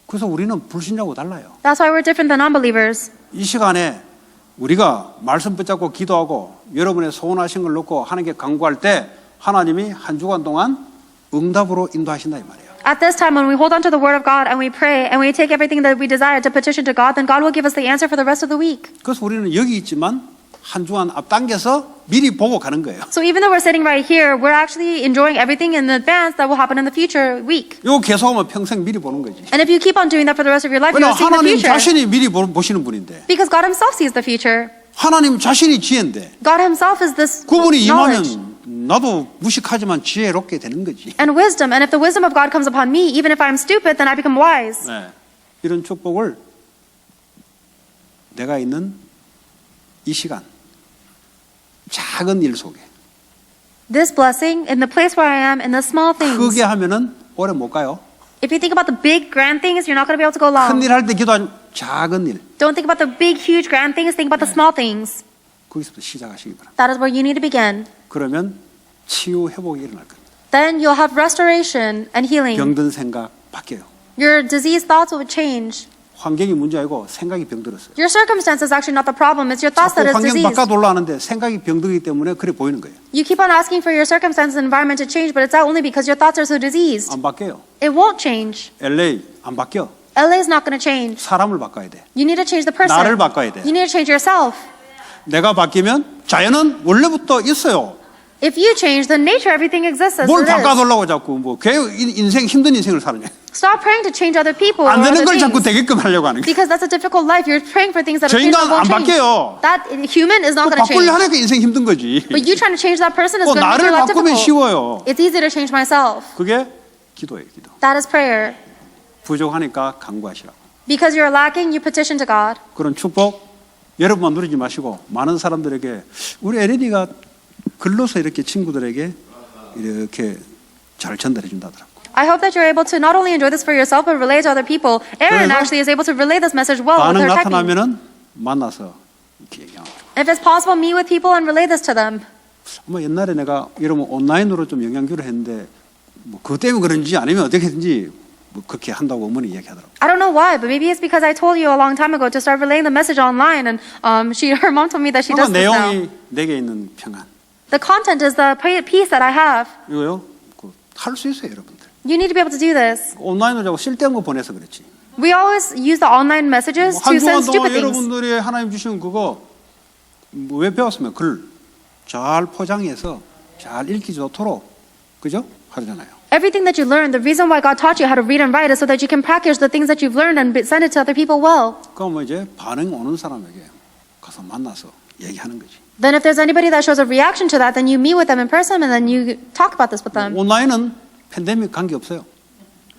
그래서 우리는 불신자하고 달라요. That's why we're different than unbelievers. 이 시간에 우리가 말씀 붙잡고 기도하고 여러분의 소원하신 걸 놓고 하나님께 간구할 때 하나님이 한 주간 동안 응답으로 인도하신다 이 말이에요. At this time, when we hold on to the word of God and we pray and we take everything that we desire to petition to God, then God will give us the answer for the rest of the week. 그래서 우리는 여기 있지만 한 주간 앞당겨서 미리 보고 가는 거예요. So even though we're sitting right here, we're actually enjoying everything in advance that will happen in the future week. 이거 계속하면 평생 미리 보는 거지. And if you keep on doing that for the rest of your life, 왜냐 you'll see the 하나님 future. 자신이 미리 보시는 분인데 Because God himself sees the future. 하나님 자신이 지혜인데 God himself is this 그분이 knowledge 임하면 나도 무식하지만 지혜롭게 되는 거지. and wisdom. And if the wisdom of God comes upon me, even if I'm stupid, then I become wise. 네. 이런 축복을 내가 있는 이 시간 작은 일 속에 This blessing in the place where I am, in the small things. 크게 하면은 오래 못 가요. If you think about the big, grand things, you're not going to be able to go long. 큰 일 할 때 기도한 작은 일 Don't think about the big, huge, grand things. Think about the small things. 거기서부터 시작하시기 바랍니다. That is where you need to begin. 그러면 치유 회복이 일어날 겁니다. Then you'll have restoration and healing. 병든 생각 바뀌어요. Your disease thoughts will change. 환경이 문제 아니고 생각이 병들었어요. Your circumstance is actually not the problem. It's your thoughts that 자꾸 is 환경 disease. 바깥 올라가는데 생각이 병들기 때문에 그래 보이는 거예요. You keep on asking for your circumstance and environment to change, but it's only because your thoughts are so diseased. 안 바뀌어요. It won't change. LA 안 바뀌어. LA is not going to change. 사람을 바꿔야 돼. You need to change the person. 나를 바꿔야 돼. You need to change yourself. 내가 바뀌면 자연은 원래부터 있어요. If you change, then nature, everything exists as 뭘 it is. 바꿔달라고 자꾸 뭐 인생 힘든 인생을 사느냐. Stop praying to change other people or 안 되는 other 걸 자꾸 things. 되게끔 하려고 하는 거예요. Because that's a difficult life. You're praying for things that 저 are change that 인간 안 won't change. 바뀌어요. That human is not going to 바꾸려 change. 하니까 인생 힘든 거지. But you trying to change that person is 또 going to make 나를 your life 바꾸면 difficult. 쉬워요. It's easy to change myself. 그게 기도예요, 기도. That is prayer. 부족하니까 간구하시라고. Because you're lacking, you petition to God. 그런 축복 여러분만 누리지 마시고 많은 사람들에게 우리 에린이가 글로서 이렇게 친구들에게 이렇게 잘 전달해 준다더라고. I hope that you're able to not only enjoy this for yourself, but relay to other people. Aaron 그래서 actually is able to relay this message well with 반응 her typing. 나타나면은 만나서 이렇게 얘기하고. If it's possible, meet with people and relay this to them. 뭐 옛날에 내가 여러분 온라인으로 좀 영양교를 했는데 뭐 그것 때문에 그런지 아니면 어떻게든지 뭐 그렇게 한다고 어머니 이야기하더라고. I don't know why, but maybe it's because I told you a long time ago to start relaying the message online, and her mom told me that she does 그러니까 this now. 내용이 내게 있는 평안 The content is the peace that I have. 이거요. 할 수 있어요, 여러분들. You need to be able to do this. 온라인으로 자꾸 쓸데없는 거 보내서 그렇지. We always use the online messages 뭐 to 한 주간 send 동안 stupid things. 여러분들이 하나님 주신 그거 왜 배웠으면 글 잘 포장해서 잘 읽기 좋도록 그죠? 하잖아요. Everything that you learn, the reason why God taught you how to read and write is so that you can package the things that you've learned and send it to other people well. 그럼 뭐 이제 반응 오는 사람에게 가서 만나서 얘기하는 거지. Then if there's anybody that shows a reaction to that, then you meet with them in person and then you talk about this with them. 온라인은 팬데믹 관계 없어요.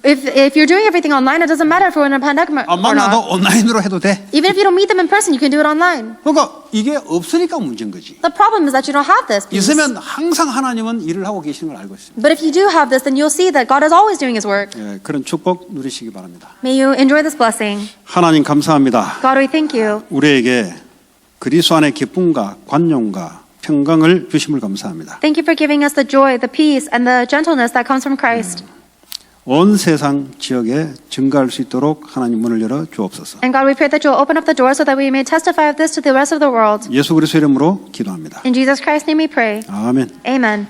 If you're doing everything online, it doesn't matter if we're in a pandemic 안 or 만나도 not. 온라인으로 해도 돼. Even if you don't meet them in person, you can do it online. 그러니까 이게 없으니까 문제인 거지. The problem is that you don't have this piece. 있으면 항상 하나님은 일을 하고 계시는 걸 알고 있습니다. But if you do have this, then you'll see that God is always doing His work. 예, 그런 축복 누리시기 바랍니다. May you enjoy this blessing. 하나님 감사합니다. God, we thank you. 우리에게 그리스도 안의 기쁨과 관용과 평강을 주심을 감사합니다. Thank you for giving us the joy, the peace, and the gentleness that comes from Christ. 온 세상 지역에 증가할 수 있도록 하나님 문을 열어 주옵소서. And God, we pray that you'll open up the door so that we may testify of this to the rest of the world. 예수 그리스도 이름으로 기도합니다. In Jesus Christ's name we pray. 아멘. Amen.